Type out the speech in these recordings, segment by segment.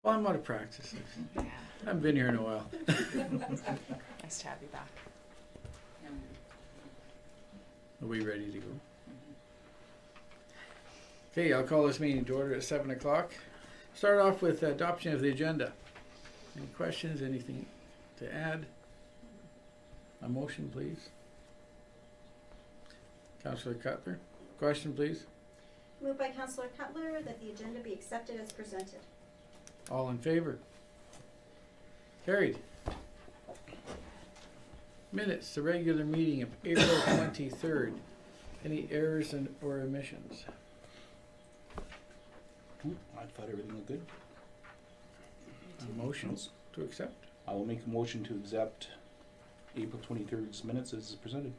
Well, I'm out of practice. Yeah. I haven't been here in a while. Nice to have you back. Are we ready to go? Okay, I'll call this meeting to order at 7 o'clock. Start off with adoption of the agenda. Any questions, anything to add? A motion, please. Councillor Cutler, question, please. Moved by Councillor Cutler that the agenda be accepted as presented. All in favor? Carried. Minutes, the regular meeting of April 23rd. Any errors or omissions? I thought everything looked good. Motions to accept? I will make a motion to accept April 23rd's minutes as presented.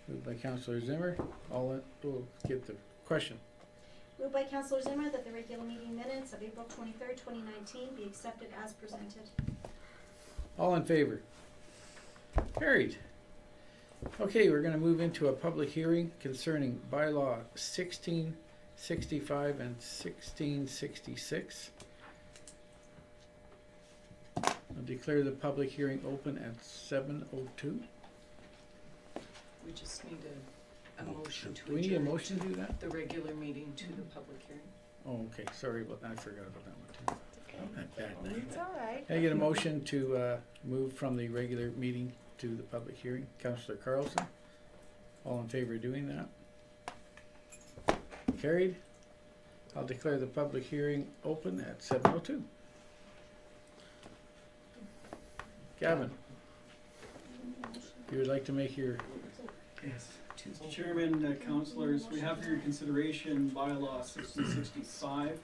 Moved by Councillor Zimmer. We'll get the question. Moved by Councillor Zimmer that the regular meeting minutes of April 23rd, 2019 be accepted as presented. All in favor? Carried. Okay, we're going to move into a public hearing concerning bylaw 1665 and 1666. I'll declare the public hearing open at 7:02. We just need a motion to Do we need a adjourn motion to do that? the regular meeting to the public hearing. Oh, okay, sorry about that, I forgot about that one too. It's all right. Can I get a motion to move from the regular meeting to the public hearing? Councillor Carlson, all in favor of doing that? Carried. I'll declare the public hearing open at 7:02. Gavin, if you would like to make your... Yes. Mr. Chairman, councillors, we have for your consideration bylaw 1665.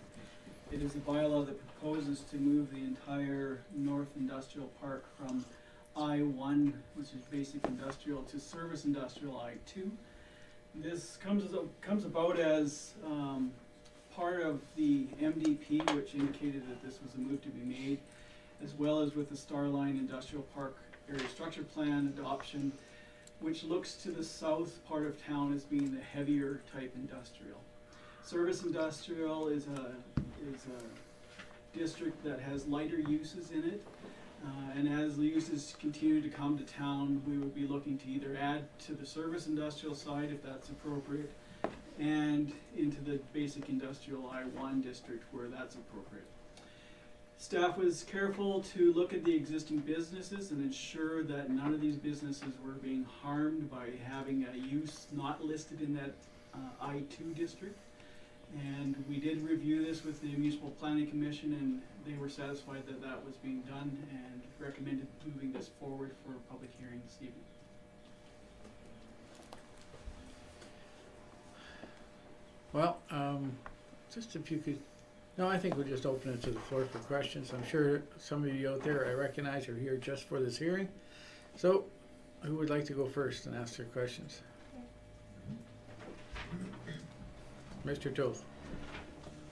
It is a bylaw that proposes to move the entire North Industrial Park from I-1, which is basic industrial, to service industrial I-2. This comes about as part of the MDP, which indicated that this was a move to be made, as well as with the Starline Industrial Park Area Structure Plan adoption, which looks to the south part of town as being the heavier type industrial. Service industrial is a district that has lighter uses in it, and as the uses continue to come to town, we would be looking to either add to the service industrial side if that's appropriate, and into the basic industrial I-1 district where that's appropriate. Staff was careful to look at the existing businesses and ensure that none of these businesses were being harmed by having a use not listed in that I-2 district. And we did review this with the Municipal Planning Commission, and they were satisfied that that was being done and recommended moving this forward for a public hearing this evening. Well, just if you could... No, I think we'll just open it to the floor for questions. I'm sure some of you out there I recognize are here just for this hearing. So, who would like to go first and ask their questions? Mr. Toth.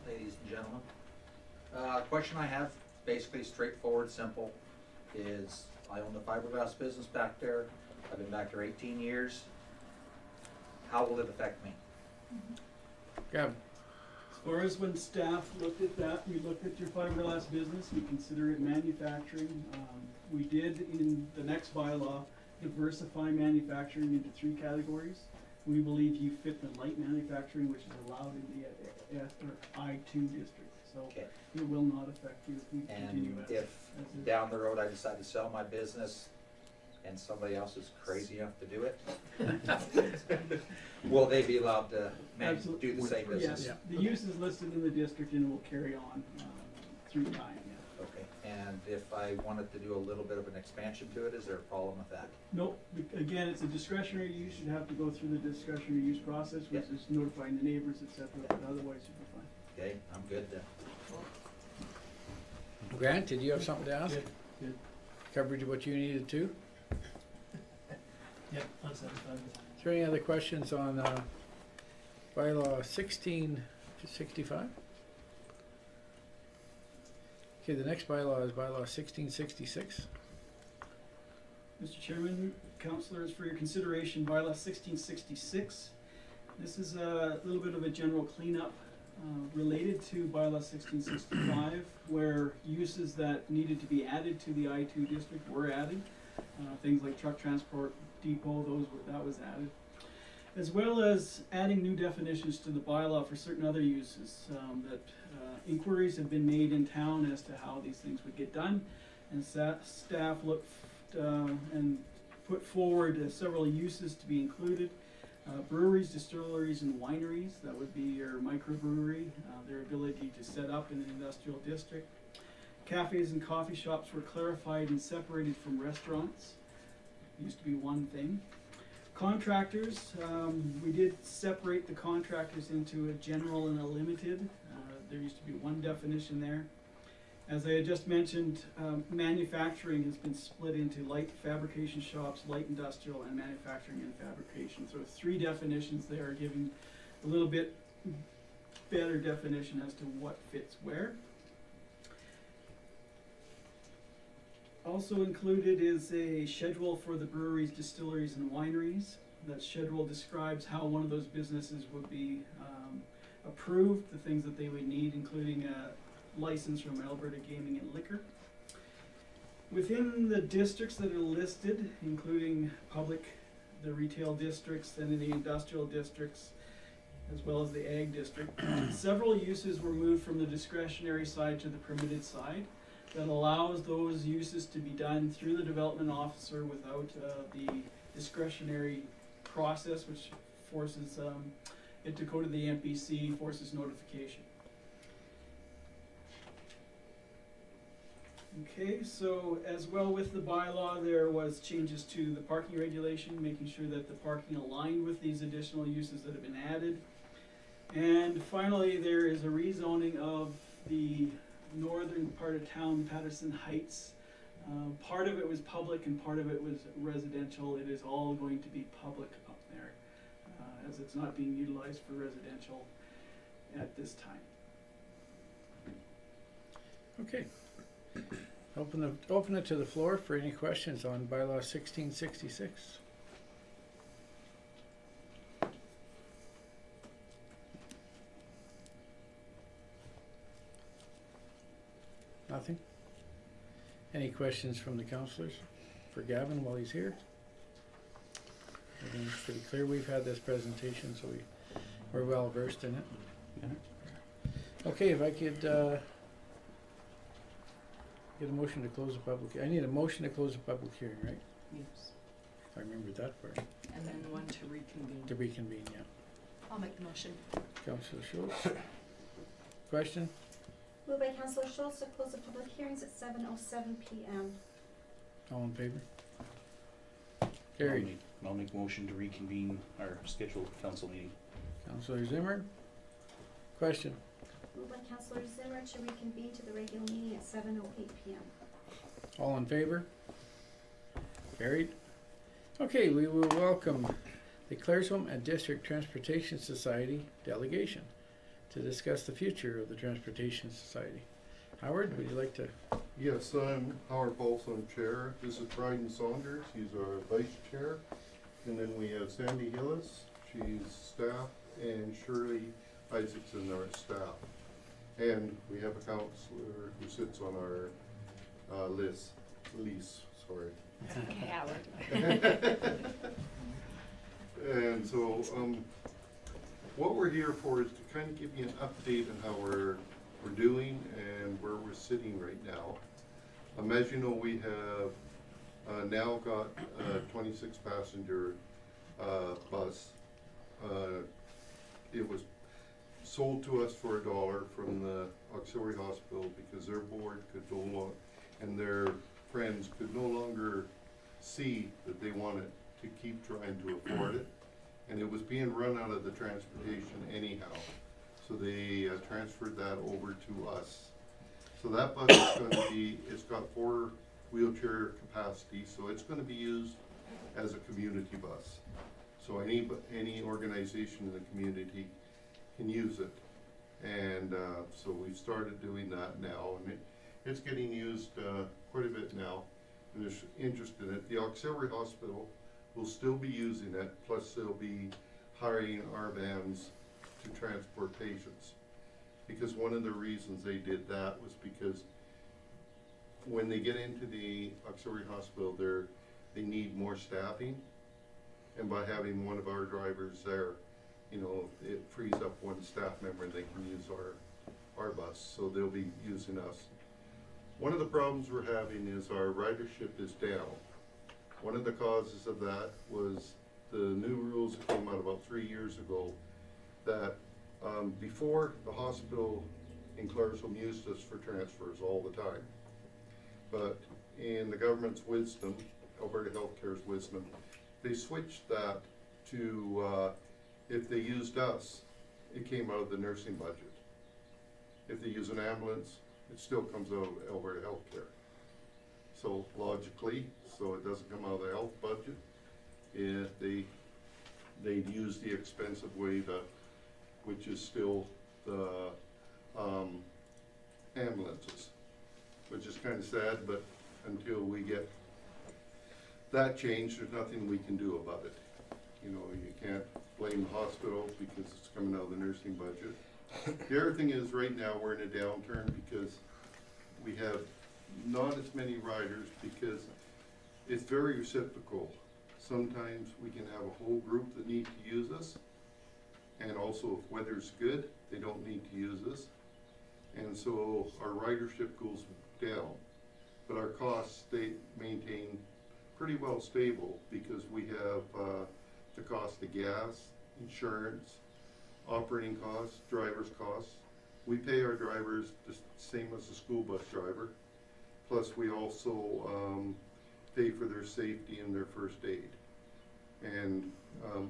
Ladies and gentlemen, question I have, basically straightforward, simple, is I own the fiberglass business back there. I've been back there 18 years. How will it affect me? Gavin. As far as when staff looked at that, we looked at your fiberglass business, we consider it manufacturing. We did in the next bylaw diversify manufacturing into 3 categories. We believe you fit the light manufacturing, which is allowed in the I-2 district. So Okay. it will not affect you if we continue And as if is. down the road I decide to sell my business and somebody else is crazy enough to do it, will they be allowed to do the same business? Yes, the use is listed in the district and it will carry on through time, yeah. Okay, and if I wanted to do a little bit of an expansion to it, is there a problem with that? Nope, again, it's a discretionary use, you'd have to go through the discretionary use process, which Yep. is notifying the neighbors, et cetera, but otherwise you'll be fine. Okay, I'm good then. Grant, did you have something to ask? Good. Covered what you needed to? Yep, I'm satisfied. Is there any other questions on bylaw 1665? Okay, the next bylaw is bylaw 1666. Mr. Chairman, councillors, for your consideration, bylaw 1666. This is a little bit of a general cleanup related to bylaw 1665, where uses that needed to be added to the I2 district were added. Things like truck transport depot, that was added. As well as adding new definitions to the bylaw for certain other uses, that inquiries have been made in town as to how these things would get done. And staff looked and put forward several uses to be included. Breweries, distilleries, and wineries, that would be your microbrewery, their ability to set up in an industrial district. Cafes and coffee shops were clarified and separated from restaurants. Used to be one thing. Contractors, we did separate the contractors into a general and a limited. There used to be one definition there. As I had just mentioned, manufacturing has been split into light fabrication shops, light industrial, and manufacturing and fabrication. So 3 definitions there, giving a little bit better definition as to what fits where. Also included is a schedule for the breweries, distilleries, and wineries. That schedule describes how one of those businesses would be approved, the things that they would need, including a license from Alberta Gaming and Liquor. Within the districts that are listed, including public, the retail districts, and the industrial districts, as well as the ag district, several uses were moved from the discretionary side to the permitted side. That allows those uses to be done through the development officer without the discretionary process, which forces it to go to the MPC, forces notification. Okay, so as well with the bylaw, there was changes to the parking regulation, making sure that the parking aligned with these additional uses that have been added. And finally, there is a rezoning of the northern part of town, Patterson Heights. Part of it was public and part of it was residential. It is all going to be public up there, as it's not being utilized for residential at this time. Okay. Open it to the floor for any questions on bylaw 1666. Nothing? Any questions from the councillors for Gavin while he's here? Everything's pretty clear. We've had this presentation, so we're well versed in it. Yeah. Okay, if I could get a motion to close the public. I need a motion to close the public hearing, right? Yes. If I remember that part. And then one to reconvene. To reconvene, yeah. I'll make the motion. Councillor Schultz. Question? Moved by Councillor Schultz to close the public hearings at 7:07 p.m. All in favor? Carried. I'll make a motion to reconvene our scheduled council meeting. Councillor Zimmer. Question? Moved by Councillor Zimmer to reconvene to the regular meeting at 7:08 p.m. All in favor? Carried. Okay, we will welcome the Claresholm and District Transportation Society delegation to discuss the future of the Transportation Society. Howard, would you like to? Yes, I'm Howard Paulson, Chair. This is Bryden Saunders, he's our Vice Chair. And then we have Sandy Hillis, she's staff, and Shirley Isaacson, our staff. And we have a counselor who sits on our lease, sorry. Okay, Howard. And so, what we're here for is to kind of give you an update on how we're doing and where we're sitting right now. As you know, we have now got a 26 passenger bus. It was sold to us for $1 from the auxiliary hospital because their board could no longer, and their friends could no longer see that they wanted to keep trying to afford it. And it was being run out of the transportation anyhow. So they transferred that over to us. So that bus is going to be, it's got 4 wheelchair capacity, so it's going to be used as a community bus. So any organization in the community can use it. And so we've started doing that now, and it's getting used quite a bit now, and there's interest in it. The auxiliary hospital will still be using it, plus they'll be hiring our vans to transport patients. because one of the reasons they did that was because when they get into the auxiliary hospital, they need more staffing. And by having one of our drivers there, you know, it frees up one staff member and they can use our bus, so they'll be using us. One of the problems we're having is our ridership is down. One of the causes of that was the new rules that came out about 3 years ago, that before the hospital in Claresholm used us for transfers all the time. But in the government's wisdom, Alberta Healthcare's wisdom, they switched that to if they used us, it came out of the nursing budget. If they use an ambulance, it still comes out of Alberta Healthcare. So logically, so it doesn't come out of the health budget, they'd use the expensive way which is still the ambulances, which is kind of sad, but until we get that changed, there's nothing we can do about it. You know, you can't blame the hospital because it's coming out of the nursing budget. The other thing is, right now, we're in a downturn because we have not as many riders because it's very reciprocal. Sometimes we can have a whole group that need to use us, and also if weather's good, they don't need to use us. And so our ridership goes down, but our costs stay maintained pretty well stable because we have the cost of gas, insurance, operating costs, driver's costs. We pay our drivers the same as a school bus driver, plus we also pay for their safety and their first aid. And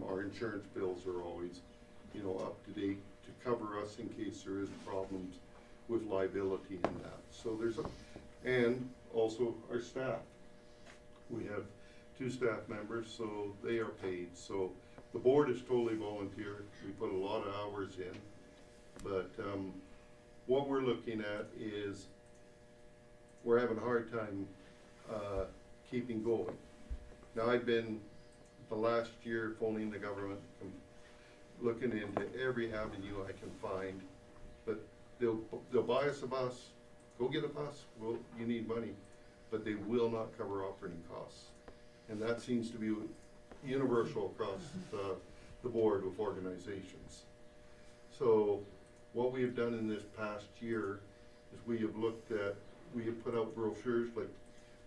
our insurance bills are always, you know, up to date to cover us in case there is problems with liability in that. So and also our staff. We have 2 staff members, so they are paid. So the board is totally volunteer. We put a lot of hours in, but what we're looking at is we're having a hard time keeping going. Now, I've been the last year phoning the government, looking into every avenue I can find, but they'll buy us a bus, go get a bus, well, you need money, but they will not cover operating costs. And that seems to be universal across the board with organizations. So what we have done in this past year is we have put out brochures, like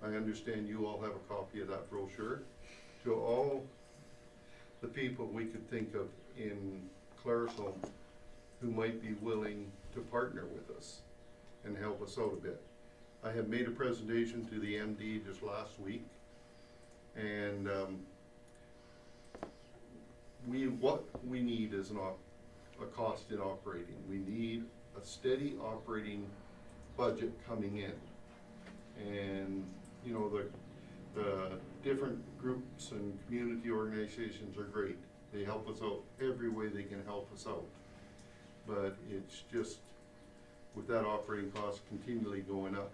I understand you all have a copy of that brochure, to all the people we could think of in Claresholm who might be willing to partner with us and help us out a bit. I have made a presentation to the MD just last week, and what we need is a cost in operating. We need a steady operating budget coming in, and you know, the different groups and community organizations are great. They help us out every way they can help us out, but it's just with that operating cost continually going up,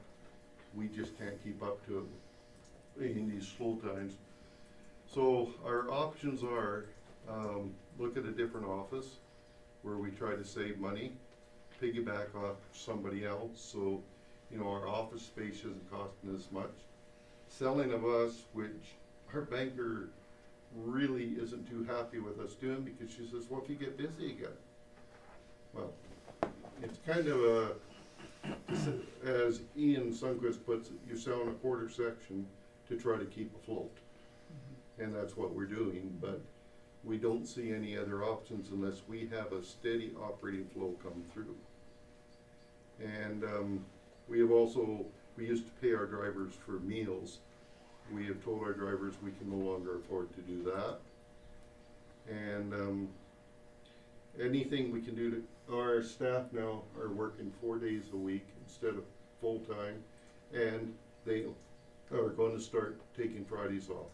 we just can't keep up to it in these slow times. So our options are look at a different office where we try to save money, piggyback off somebody else, so you know, our office space isn't costing as much. Selling of us, which our banker really isn't too happy with us doing, because she says, well, if you get busy again. Well, it's kind of as Ian Sundquist puts it, you're selling a quarter section to try to keep afloat. And that's what we're doing, but we don't see any other options unless we have a steady operating flow come through. And we used to pay our drivers for meals. We have told our drivers we can no longer afford to do that. And anything we can do to, our staff now are working 4 days a week instead of full time, and they are going to start taking Fridays off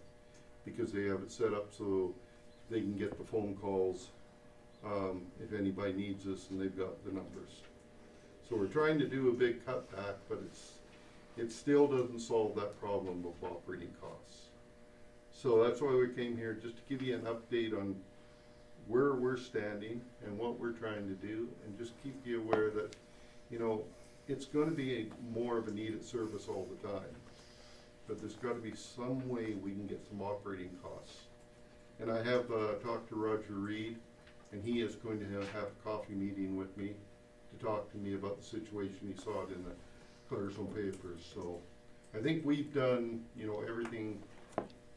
because they have it set up so they can get the phone calls if anybody needs us and they've got the numbers. So we're trying to do a big cutback, but it still doesn't solve that problem of operating costs. So that's why we came here, just to give you an update on where we're standing and what we're trying to do, and just keep you aware that, you know, it's gonna be more of a needed service all the time. But there's gotta be some way we can get some operating costs. And I have, talked to Roger Reed, and he is going to have a coffee meeting with me to talk to me about the situation. He saw it in the Clarkson papers, so I think we've done, you know, everything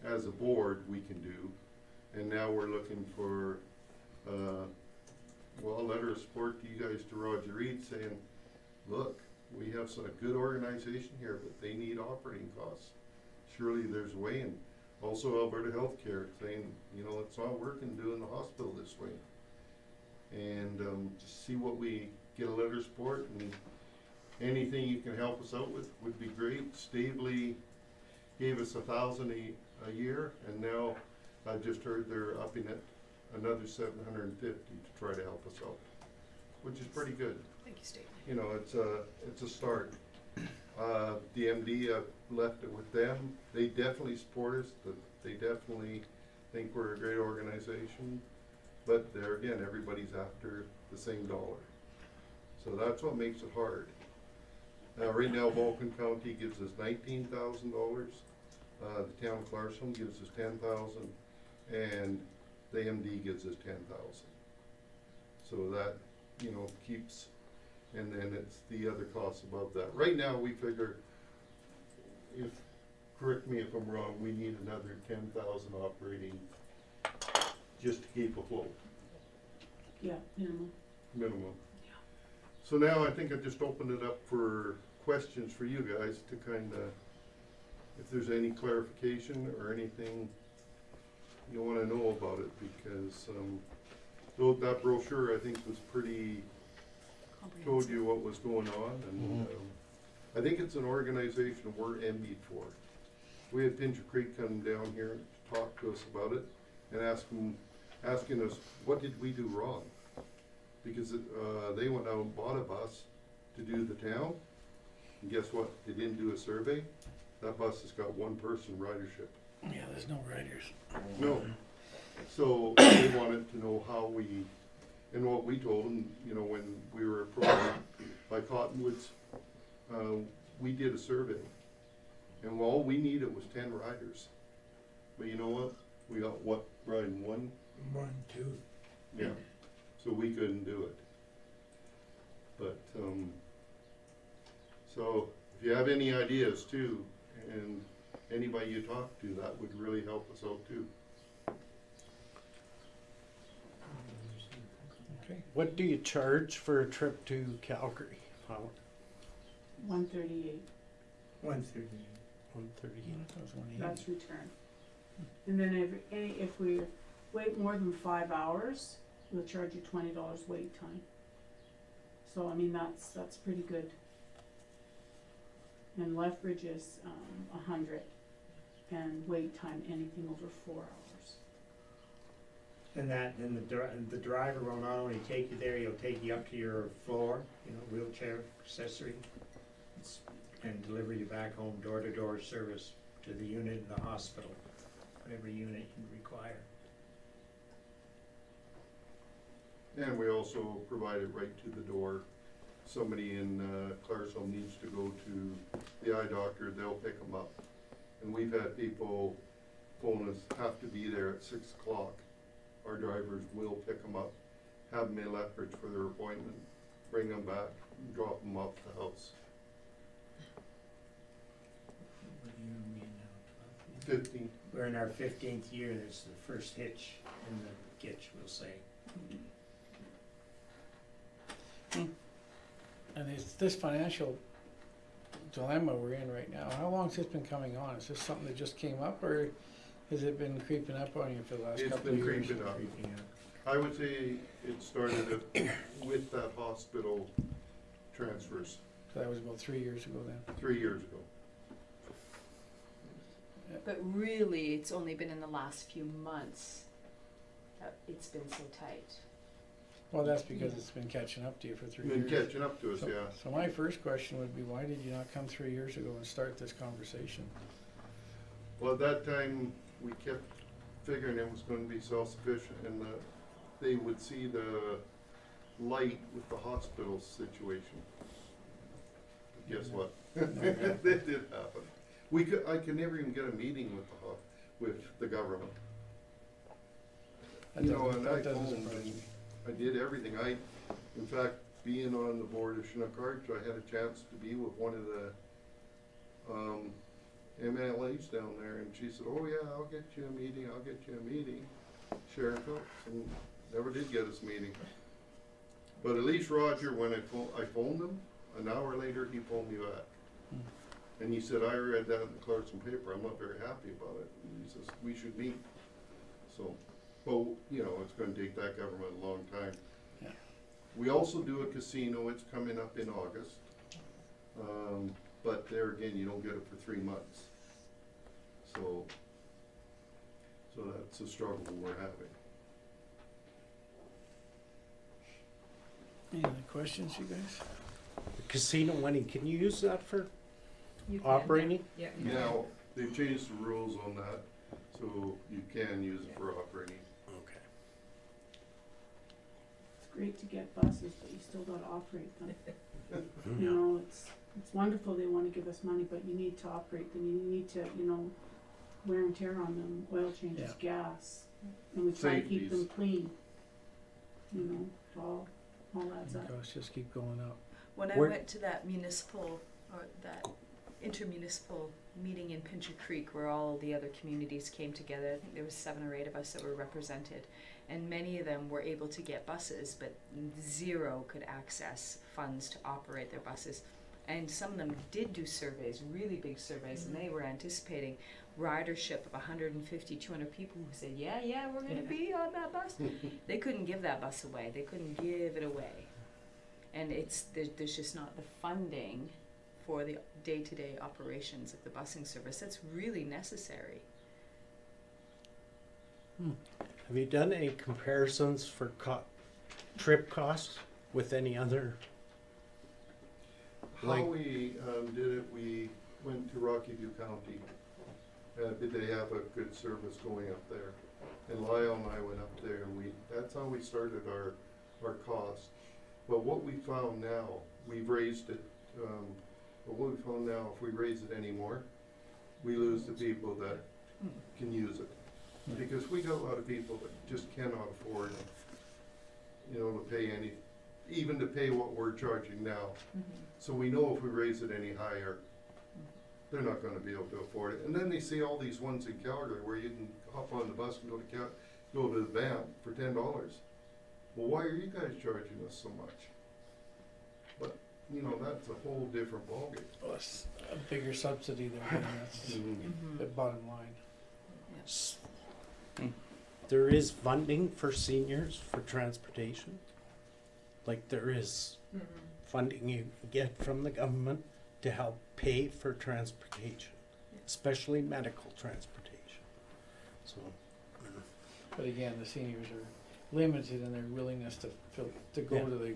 as a board we can do. And now we're looking for, well, a letter of support to you guys, to Roger Reed, saying, look, we have a good organization here, but they need operating costs. Surely there's a way, and also Alberta Healthcare saying, you know, it's not working doing the hospital this way. And just see what we get a letter of support, and anything you can help us out with would be great. Stavely gave us $1,000 a year, and now I just heard they're upping it another $750 to try to help us out, which is pretty good. Thank you, Steve. You know, it's a start. The MD, I've left it with them. They definitely support us. They definitely think we're a great organization. But there again, everybody's after the same dollar. So that's what makes it hard. Now, right now, Vulcan County gives us $19,000. The town of Clarkson gives us $10,000, and the MD gives us $10,000. So that, you know, keeps, and then it's the other costs above that. Right now, we figure, if, correct me if I'm wrong, we need another 10,000 operating just to keep afloat. Yeah, minimum. Minimum. So now I think I just opened it up for questions for you guys to kind of, if there's any clarification or anything you want to know about it, because though that brochure I think was pretty, told you what was going on, and I think it's an organization we're envied for. We had Pincher Creek come down here to talk to us about it and asking us what did we do wrong, because they went out and bought a bus to do the town, and guess what? They didn't do a survey. That bus has got one person ridership. Yeah, there's no riders. No. So they wanted to know how we, and what we told them, you know, when we were approached by Cottonwoods, we did a survey. And all we needed was 10 riders. But you know what? We got what, riding one? 1, 2. Yeah. So we couldn't do it. But, so if you have any ideas too, and anybody you talk to, that would really help us out too. Okay. What do you charge for a trip to Calgary? How? 138. 130. 130. That was 180. That's return. And then if we wait more than 5 hours, we'll charge you $20 wait time. So I mean that's pretty good. And Lethbridge is 100, and wait time anything over 4 hours. And the driver will not only take you there, he'll take you up to your floor, you know, wheelchair accessory, and deliver you back home, door-to-door service to the unit in the hospital, whatever unit you require. And we also provide it right to the door. Somebody in Clarksville needs to go to the eye doctor, they'll pick them up. And we've had people phone us, have to be there at 6 o'clock. Our drivers will pick them up, have them in Lethbridge for their appointment, bring them back, and drop them off at the house. What year are we in now? 15. We're in our 15th year. That's the first hitch in the gitch, we'll say. And it's this financial dilemma we're in right now. How long has this been coming on? Is this something that just came up, or has it been creeping up on you for the last It's couple been of years? creeping up. I would say it started with that hospital transfers So that was about 3 years ago then. 3 years ago. But really, it's only been in the last few months that it's been so tight. Well, that's because it's been catching up to you for 3 Been years. catching up to us, So, yeah. so my first question would be, why did you not come 3 years ago and start this conversation? Well, at that time, we kept figuring it was gonna be self-sufficient, and they would see the light with the hospital situation. Guess what? That did happen. I could never even get a meeting with with the government. That You know, doesn't- and that I doesn't phoned surprise and me. I did everything. In fact, being on the board of Chinook Arch, I had a chance to be with one of the, MLAs down there, and she said, oh yeah, I'll get you a meeting, Sharon Phillips, and never did get us a meeting. But at least Roger, when I phoned him, an hour later, he phoned me back. And he said, I read that in the Clarkson paper, I'm not very happy about it. And he says, we should meet. So, well, you know, it's gonna take that government a long time. Yeah. We also do a casino, it's coming up in August. But there again, you don't get it for 3 months. So that's a struggle we're having. Any other questions, you guys? Casino money, can you use that for You can, operating? Yeah. Now, they've changed the rules on that, so you can use it for operating. Okay. It's great to get buses, but you still gotta operate them. You know, it's wonderful they wanna give us money, but you need to operate them, you need to, you know, wear and tear on them, oil changes, gas, and we try to keep them Safeties. clean. You know, it all adds up. Costs just keep going up. When I Where- went to that municipal, or that intermunicipal meeting in Pincher Creek where all the other communities came together, I think there was 7 or 8 of us that were represented, and many of them were able to get buses, but 0 could access funds to operate their buses. And some of them did do surveys, really big surveys, and they were anticipating ridership of 150, 200 people who said, yeah, we're gonna be on that bus. They couldn't give that bus away, they couldn't give it away. And there's just not the funding for the day-to-day operations of the busing service that's really necessary. Have you done any comparisons for trip costs with any other? How Like- we did it, we went to Rocky View County. Did they have a good service going up there? And Lyle and I went up there, and that's how we started our cost. But what we found now, we've raised it, but what we found now, if we raise it anymore, we lose the people that can use it. Because we got a lot of people that just cannot afford, you know, to pay even to pay what we're charging now. So we know if we raise it any higher, they're not gonna be able to afford it. And then they see all these ones in Calgary where you can hop on the bus and go to the Banff for $10. Well, why are you guys charging us so much? But, you know, that's a whole different ballgame. Well, it's a bigger subsidy there, and that's the bottom line. S- There is funding for seniors for transportation. Like there is funding you get from the government to help pay for transportation, especially medical transportation. So, But again, the seniors are limited in their willingness to go Yeah. to the,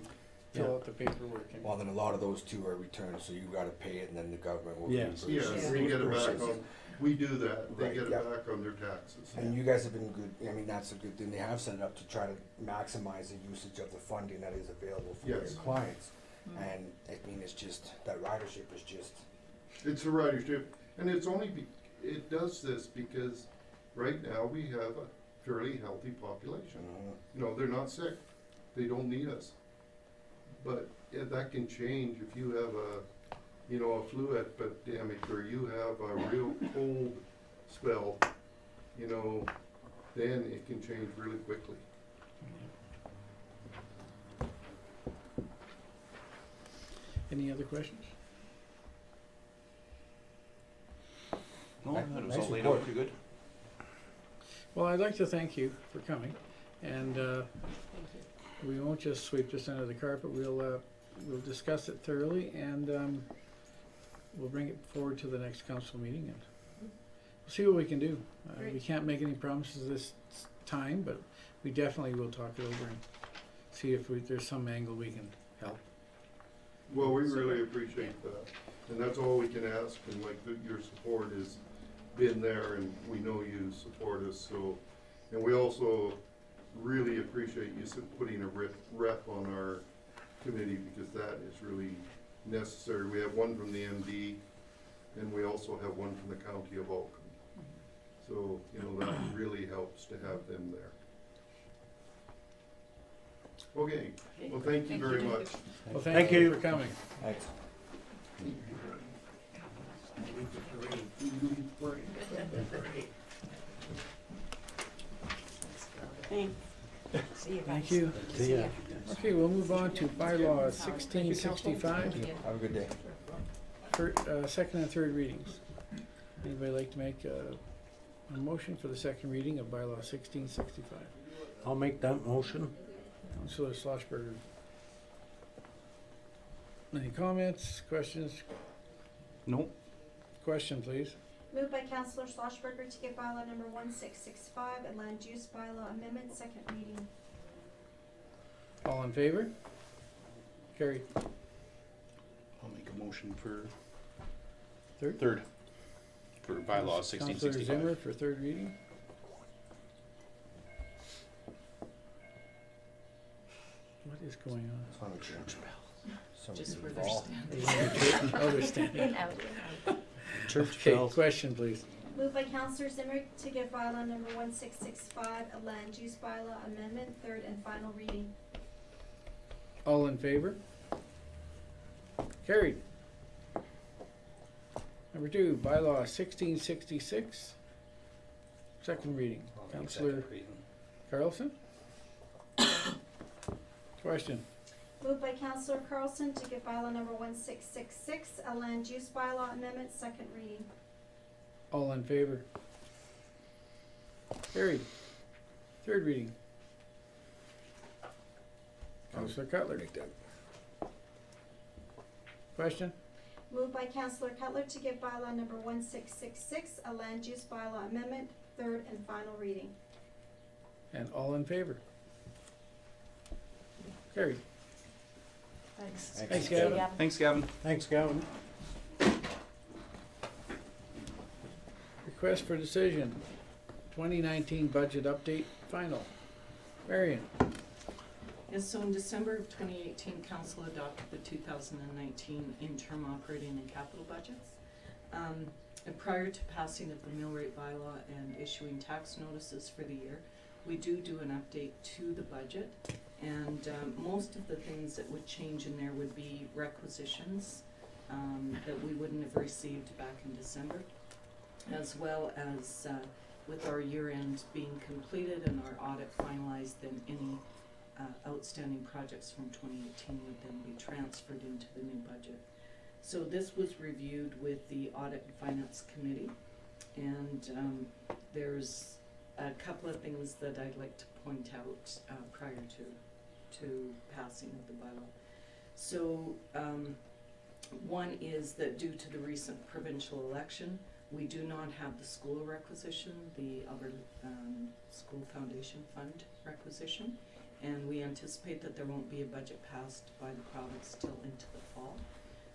fill out the paperwork. And Well, then a lot of those too are returned, so you gotta pay it and then the government will Yes. reimburse Yes, you. we get it back Reimburse you. on, we do that, they Right, get it yeah. back on their taxes. And you guys have been good, I mean, that's a good thing, they have set it up to try to maximize the usage of the funding that is available for your Yes. clients. And, I mean, it's just, that ridership is just, It's a ridership, and it's only, it does this because right now we have a fairly healthy population. You know, they're not sick, they don't need us. But yeah, that can change if you have a flu epidemic, or you have a real cold spell, you know, then it can change really quickly. Any other questions? No, that was Nice all laid report. out pretty good. Well, I'd like to thank you for coming, and we won't just sweep this under the carpet. We'll discuss it thoroughly, and we'll bring it forward to the next council meeting, and we'll see what we can do. We Great. can't make any promises this time, but we definitely will talk it over and see if there's some angle we can help. Well, we really appreciate that, and that's all we can ask, and like, your support has been there, and we know you support us, so, and we also really appreciate you putting a rep on our committee, because that is really necessary. We have one from the MD, and we also have one from the County of Oakland. So, you know, that really helps to have them there. Okay, well, thank you very much. Well, thank you for coming. Thanks. Thanks. See you guys. Thank you. See ya. Okay, we'll move on to bylaw 1665, Have a good day. for, second and third readings. Anybody like to make a motion for the second reading of bylaw 1665? I'll make that motion. Councillor Schlossberger. Any comments, questions? Nope. Question, please. Moved by Councillor Schlossberger to give bylaw number 1665 and land use bylaw amendment, second reading. All in favor? Carried. I'll make a motion for Third? third, for bylaw sixteen Councillor sixty-five. Zimmer for third reading. What is going on? It's on the church bell. Somebody Just where fall. they're standing. Oh, they're standing. In, out, in, out. Church Okay, bells. question, please. Moved by Councillor Zimmer to give bylaw number 1665 a land use bylaw amendment, third and final reading. All in favor? Carried. Number two, bylaw 1666, second reading. I'll make Councillor second reading. Carlson? Question. Moved by Councillor Carlson to give bylaw number 1666 a land use bylaw amendment, second reading. All in favor? Carried. Third reading. Councillor Cutler. Question? Moved by Councillor Cutler to give bylaw number 1666 a land use bylaw amendment, third and final reading. And all in favor? Carried. Thanks. Thanks, Gavin. Thanks, Gavin. Thanks, Gavin. Request for decision, 2019 budget update, final. Marion. Yes, so in December of 2018, Council adopted the 2019 interim operating and capital budgets. And prior to passing of the mill rate bylaw and issuing tax notices for the year, we do an update to the budget. And most of the things that would change in there would be requisitions that we wouldn't have received back in December, as well as with our year end being completed and our audit finalized, then any outstanding projects from 2018 would then be transferred into the new budget. So this was reviewed with the Audit and Finance Committee, and there's a couple of things that I'd like to point out prior to passing of the bylaw. So one is that due to the recent provincial election, we do not have the school requisition, the Alberta School Foundation Fund requisition, and we anticipate that there won't be a budget passed by the province till into the fall.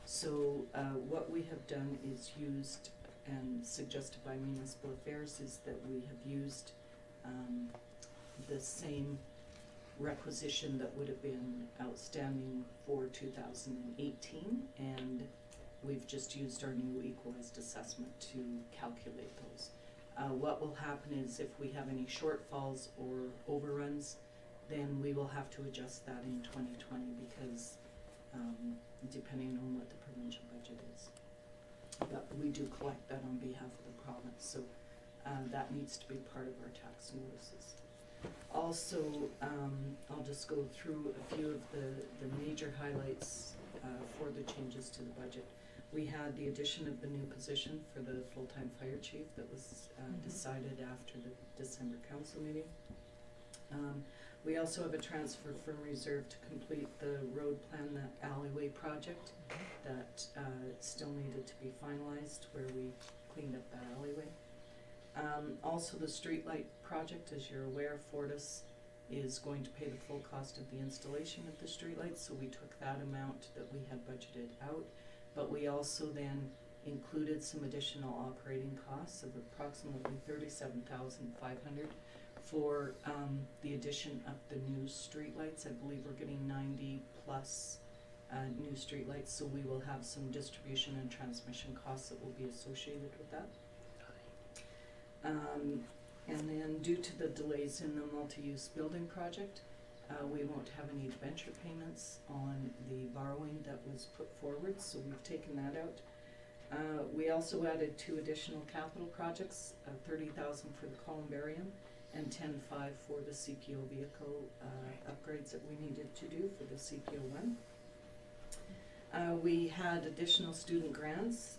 So what we have done is used, and suggested by Municipal Affairs, is that we have used the same requisition that would have been outstanding for 2018, and we've just used our new equalized assessment to calculate those. What will happen is if we have any shortfalls or overruns, then we will have to adjust that in 2020 because depending on what the provincial budget is. But we do collect that on behalf of the province, so that needs to be part of our tax notices. Also, I'll just go through a few of the major highlights for the changes to the budget. We had the addition of the new position for the full-time fire chief that was decided after the December council meeting. We also have a transfer from reserve to complete the road plan, that alleyway project that still needed to be finalized, where we cleaned up that alleyway. Also the streetlight project, as you're aware, Fortis is going to pay the full cost of the installation of the streetlights, so we took that amount that we had budgeted out, but we also then included some additional operating costs of approximately $37,500 for the addition of the new streetlights. I believe we're getting 90 plus new streetlights, so we will have some distribution and transmission costs that will be associated with that. And then due to the delays in the multi-use building project, we won't have any debenture payments on the borrowing that was put forward, so we've taken that out. We also added 2 additional capital projects, 30,000 for the columbarium and 10.5 for the CPO vehicle upgrades that we needed to do for the CPO 1. We had additional student grants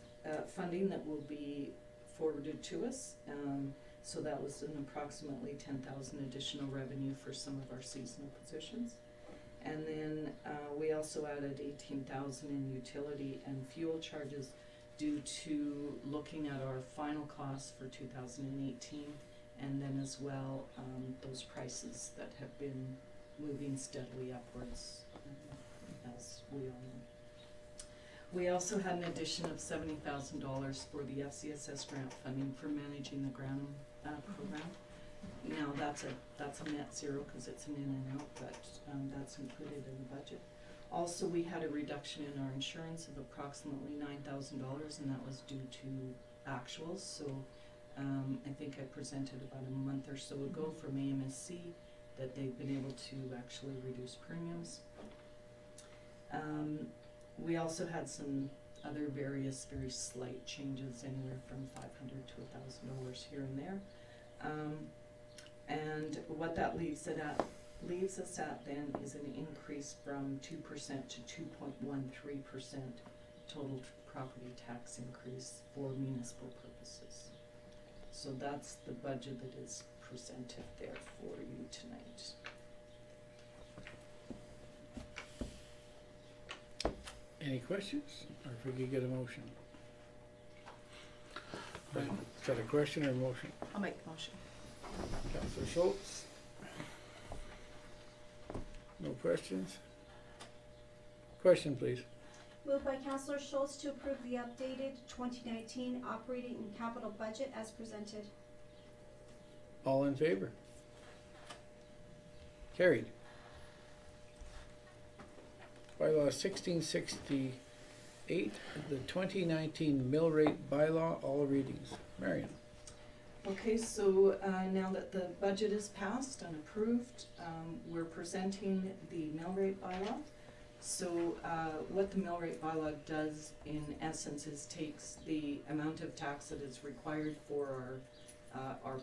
funding that will be forwarded to us. So that was an approximately 10,000 additional revenue for some of our seasonal positions. And then we also added 18,000 in utility and fuel charges due to looking at our final costs for 2018, and then as well those prices that have been moving steadily upwards, as we all know. We also had an addition of $70,000 for the FCSS grant funding for managing the Granum program. Now that's a net zero because it's an in and out, but that's included in the budget. Also, we had a reduction in our insurance of approximately $9,000, and that was due to actuals. So I think I presented about a month or so ago from AMSC that they've been able to actually reduce premiums. We also had some other various very slight changes, anywhere from $500 to $1,000 here and there. And what that leaves us at then is an increase from 2% to 2.13% total property tax increase for municipal purposes. So that's the budget that is presented there for you tonight. Any questions, or if we could get a motion? Right, is that a question or a motion? I'll make the motion. Councillor Schultz? No questions? Question, please. Moved by Councillor Schultz to approve the updated 2019 operating and capital budget as presented. All in favor? Carried. Bylaw 1668, the 2019 mill rate bylaw, all readings. Marion. Okay, so now that the budget is passed and approved, we're presenting the mill rate bylaw. So what the mill rate bylaw does in essence is takes the amount of tax that is required for our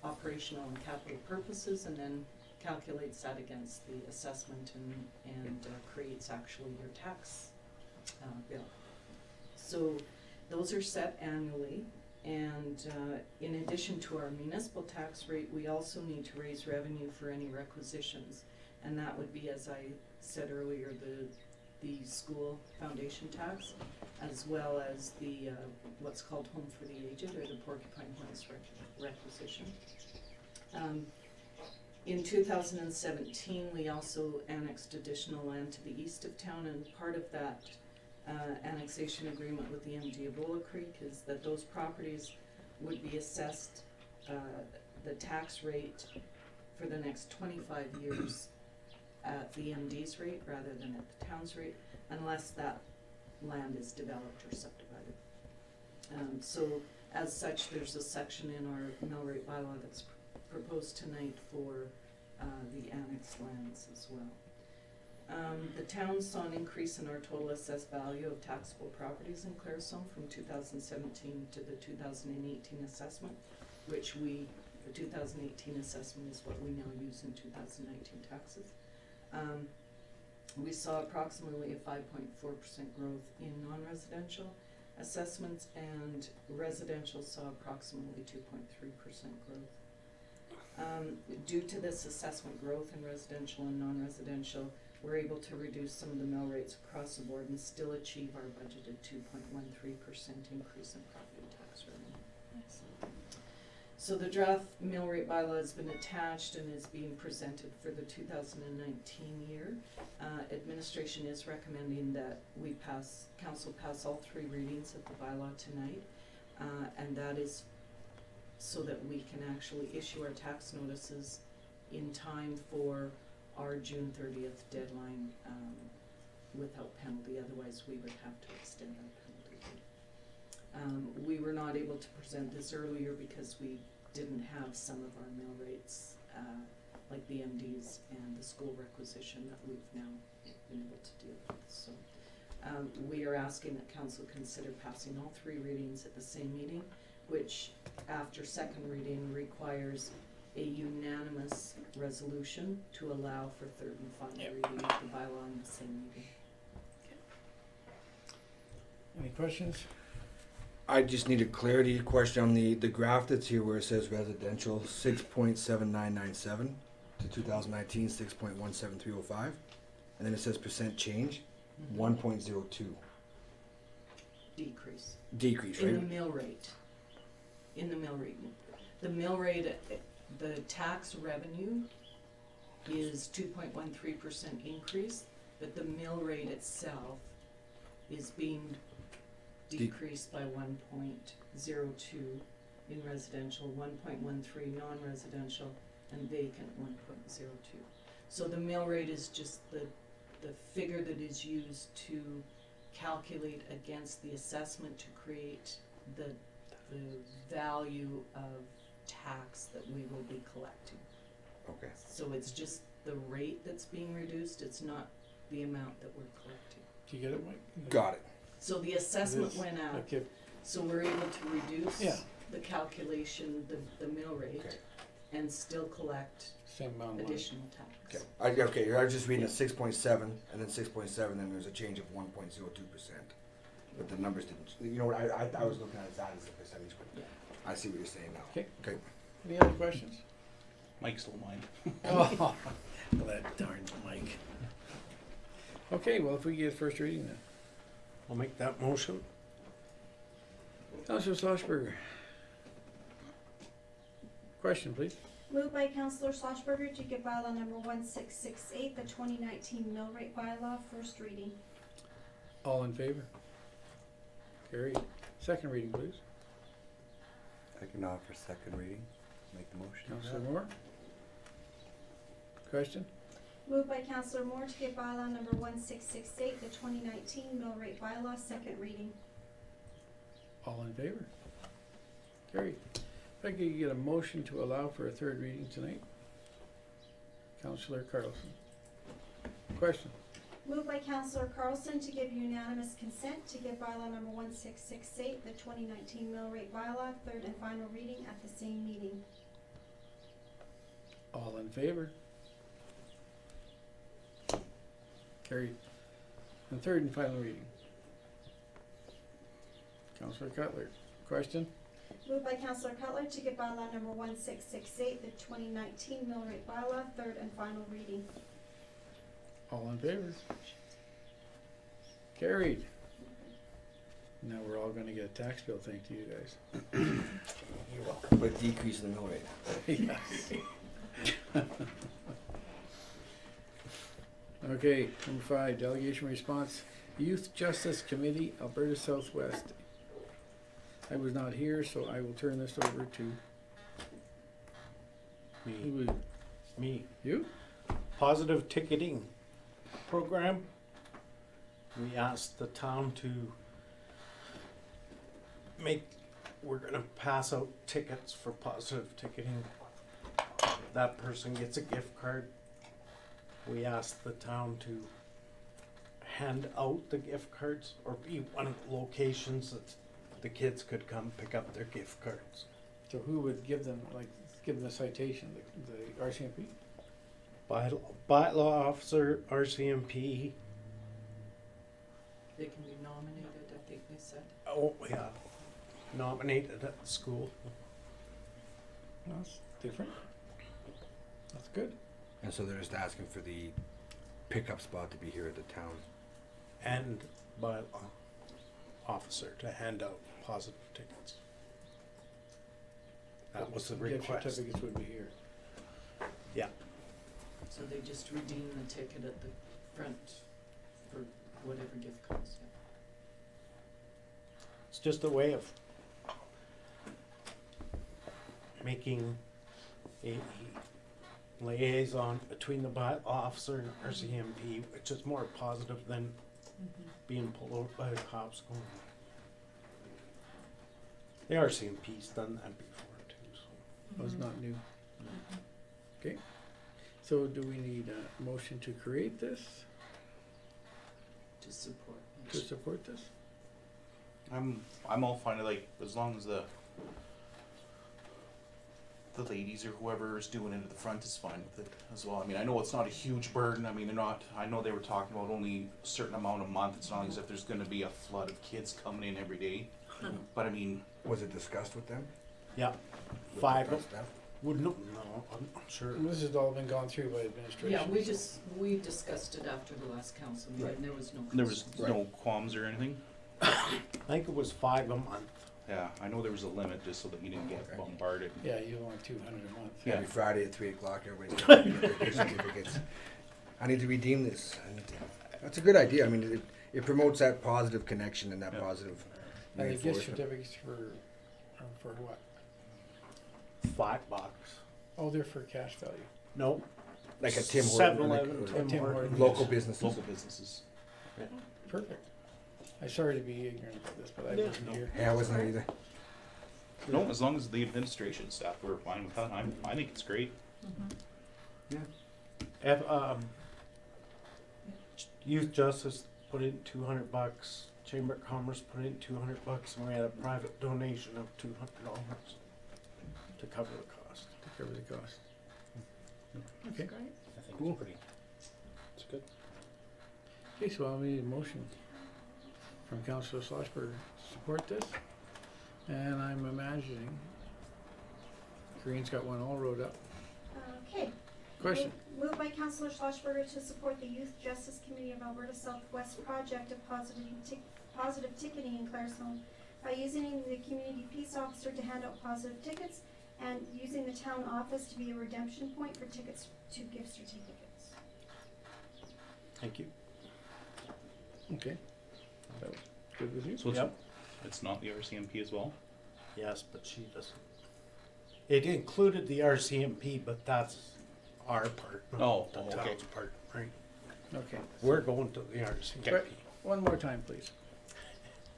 operational and capital purposes, and then calculates that against the assessment and creates actually your tax bill. So those are set annually, and in addition to our municipal tax rate, we also need to raise revenue for any requisitions, and that would be, as I said earlier, the school foundation tax, as well as the what's called Home for the Aged, or the Porcupine Hills requisition. In 2017, we also annexed additional land to the east of town, and part of that annexation agreement with the MD of Ola Creek is that those properties would be assessed the tax rate for the next 25 years at the MD's rate rather than at the town's rate, unless that land is developed or subdivided. So as such, there's a section in our mill rate bylaw that's proposed tonight for the annexed lands as well. The town saw an increase in our total assessed value of taxable properties in Claresholm from 2017 to the 2018 assessment, which the 2018 assessment is what we now use in 2019 taxes. We saw approximately a 5.4% growth in non-residential assessments, and residential saw approximately 2.3% growth. Due to this assessment growth in residential and non-residential, we're able to reduce some of the mill rates across the board and still achieve our budgeted 2.13% increase in property tax revenue. Nice. So the draft mill rate bylaw has been attached and is being presented for the 2019 year. Administration is recommending that council pass all 3 readings of the bylaw tonight, and that is so that we can actually issue our tax notices in time for our June 30th deadline, without penalty, otherwise we would have to extend our penalty. We were not able to present this earlier because we didn't have some of our mill rates, like the MDs and the school requisition that we've now been able to deal with. So we are asking that council consider passing all 3 readings at the same meeting, which after second reading requires a unanimous resolution to allow for third and final reading of the bylaw in the same meeting. Any questions? I just need a clarity question on the graph that's here where it says residential 6.7997 to 2019 6.17305, and then it says percent change 1.02 Decrease. decrease, In right? the mill rate. In the mill rate. The mill rate, the tax revenue is 2.13% increase, but the mill rate itself is being decreased by 1.02 in residential, 1.13 non-residential, and vacant 1.02. So the mill rate is just the figure that is used to calculate against the assessment to create the value of tax that we will be collecting. Okay. So it's just the rate that's being reduced, it's not the amount that we're collecting. Do you get it, Mike? Got it. So the assessment This- went out, Okay, so we're able to reduce Yeah. the calculation, the mill rate, Okay. and still collect same amount of money. additional tax. Okay, I was just reading a 6.7 and then 6.7, then there's a change of 1.02%. But the numbers didn't, you know what, I was looking at that as a percentage, but Yeah. I see what you're saying now. Okay. Okay. Any other questions? Mike stole mine. Oh, that darn Mike. Okay, well, if we get first reading then. I'll make that motion. Councillor Schlossberger. Question, please. Moved by Councillor Schlossberger to give bylaw number 1668, the 2019 mill rate bylaw, first reading. All in favor? Carried. Second reading, please. I can offer second reading. Make the motion. Councillor Moore. Question? Moved by Councillor Moore to give bylaw number 1668, the 2019 mill rate bylaw, second reading. All in favor? Carried. If I could get a motion to allow for a third reading tonight. Councillor Carlson. Question? Moved by Councillor Carlson to give unanimous consent to give bylaw number 1668, the 2019 mill rate bylaw, third and final reading at the same meeting. All in favor? Carried. And third and final reading. Councillor Cutler. Question? Moved by Councillor Cutler to give bylaw number 1668, the 2019 mill rate bylaw, third and final reading. All in favor? Carried. Now we're all gonna get a tax bill, thanks to you guys. You're welcome. But decrease in the mill rate. Yes. Okay, number 5, delegation response, Youth Justice Committee, Alberta Southwest. I was not here, so I will turn this over to Me. who would, Me. you? Positive ticketing program. We asked the town to we're gonna pass out tickets for positive ticketing. That person gets a gift card. We asked the town to hand out the gift cards or be one of the locations that the kids could come pick up their gift cards. So who would give them, like, give them a citation, the RCMP? Bylaw officer, RCMP. They can be nominated, I think they said. Oh, yeah. Nominated at the school. That's different. That's good. And so they're just asking for the pickup spot to be here at the town. And bylaw officer to hand out positive tickets. That was the Gift request. certificates would be here. Yeah. So they just redeem the ticket at the front for whatever gift comes. It's just a way of making a liaison between the bylaw officer and RCMP, which is more positive than being pulled over by the cops going. The RCMP's done that before too, so. That was not new. Okay, so do we need a motion to create this, To support. to support this? I'm all fine, like, as long as the ladies or whoever is doing it at the front is fine with it as well. I mean, I know it's not a huge burden. I mean, they're not, I know they were talking about only a certain amount a month. It's not as if there's gonna be a flood of kids coming in every day. But I mean, Was it discussed with them? Yeah, With the 5 front staff? would no, I'm sure. This has all been gone through by administration. Yeah, we discussed it after the last council meeting, Right. and there was no. there was concerns. no qualms or anything. I think it was 5 a month. Yeah, I know there was a limit just so that you didn't get Okay. bombarded. Yeah, you want 200 a month. Yeah. Every Friday at 3 o'clock, everybody's got their gift certificates. I need to redeem this. That's a good idea. I mean, it promotes that positive connection and that Yeah. positive And the gift reinforcement. certificates for what? $5. Oh, they're for cash value. No. Like a Tim Horton. 7-Eleven, like, Tim Tim Hortons. Hortons. Local businesses. Local businesses. Perfect. I'm sorry to be ignorant about this, but I Yeah, wasn't no. here. Yeah, I wasn't there either. No, as long as the administration staff were fine with that, I think it's great. If, Youth Justice put in $200, Chamber of Commerce put in $200, and we had a private donation of $200 to cover the cost. To cover the cost. Okay. I think Cool. it's pretty. It's good. Okay, so I'll need a motion from Councillor Schlossberg to support this. And I'm imagining Green's got one all wrote up. Okay. Question? Moved by Councillor Schlossberger to support the Youth Justice Committee of Alberta Southwest project of positive ticketing in Claresholm by using the community peace officer to hand out positive tickets and using the town office to be a redemption point for tickets to gift certificates. Thank you. Okay. That was good with you? So Yep. it's not the RCMP as well? Yes, but she doesn't. It included the RCMP, but that's our part, Oh, not the okay. town's part, right? Okay. We're going to the RCMP. Right. One more time, please.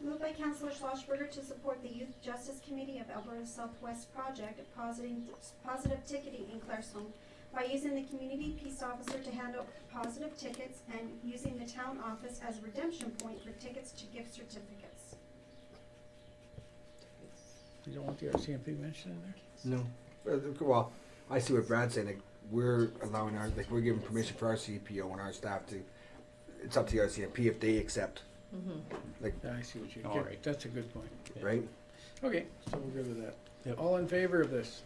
Moved by Councillor Schlossberger to support the Youth Justice Committee of Alberta Southwest project of positive ticketing in Claresholm by using the community peace officer to hand out positive tickets and using the town office as a redemption point for tickets to gift certificates. You don't want the RCMP mentioned in there? No. Well, I see what Brad's saying. Like, we're allowing our, like, we're giving permission for our CPO and our staff to, it's up to the RCMP if they accept, Yeah, I see what you, All right. that's a good point. right? Okay, so we're good with that. Yep. All in favor of this?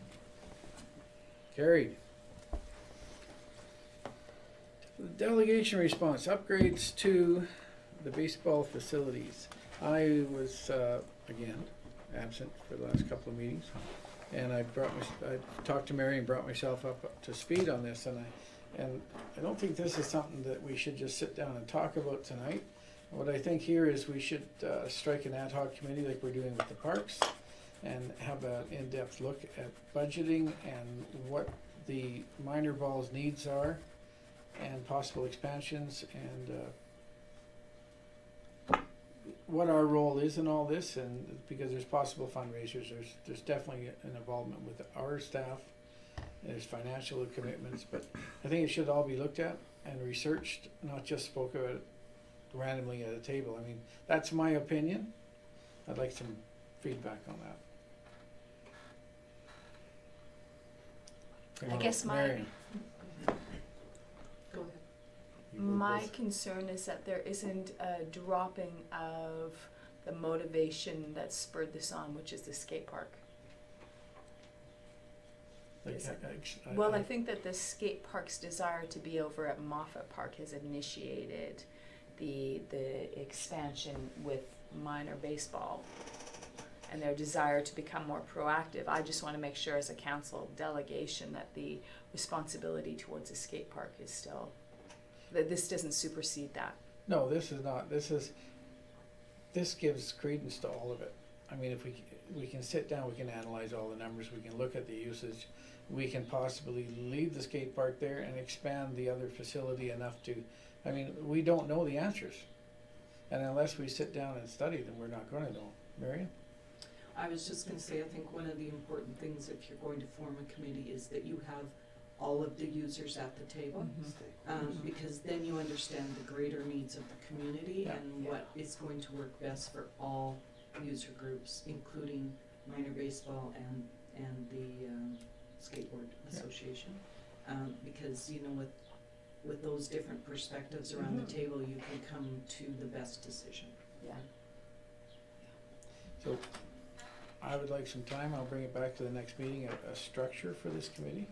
Carried. Delegation response, upgrades to the baseball facilities. I was, again, absent for the last couple of meetings. And I talked to Mary and brought myself up to speed on this, and I don't think this is something that we should just sit down and talk about tonight. What I think here is we should strike an ad hoc committee like we're doing with the parks and have an in-depth look at budgeting and what the minor ball's needs are and possible expansions and what our role is in all this, and because there's possible fundraisers, there's definitely an involvement with our staff, there's financial commitments, but I think it should all be looked at and researched, not just spoke about it randomly at a table. I mean, that's my opinion. I'd like some feedback on that. I guess Mary. Go ahead. My concern is that there isn't a dropping of the motivation that spurred this on, which is the skate park. Like, Is it? I I think that the skate park's desire to be over at Moffat Park has initiated the expansion with minor baseball and their desire to become more proactive. I just want to make sure as a council delegation that the responsibility towards the skate park is still, that this doesn't supersede that. No, this is not. This gives credence to all of it. I mean, if we can sit down, we can analyze all the numbers, we can look at the usage. We can possibly leave the skate park there and expand the other facility enough to, I mean, we don't know the answers. And unless we sit down and study them, we're not gonna know. Marion? I was just gonna say, I think one of the important things if you're going to form a committee is that you have all of the users at the table. Because then you understand the greater needs of the community Yeah. and what is going to work best for all user groups, including minor baseball and the skateboard association. Because, you know, with those different perspectives around the table, you can come to the best decision. Yeah. So I would like some time, I'll bring it back to the next meeting, a structure for this committee.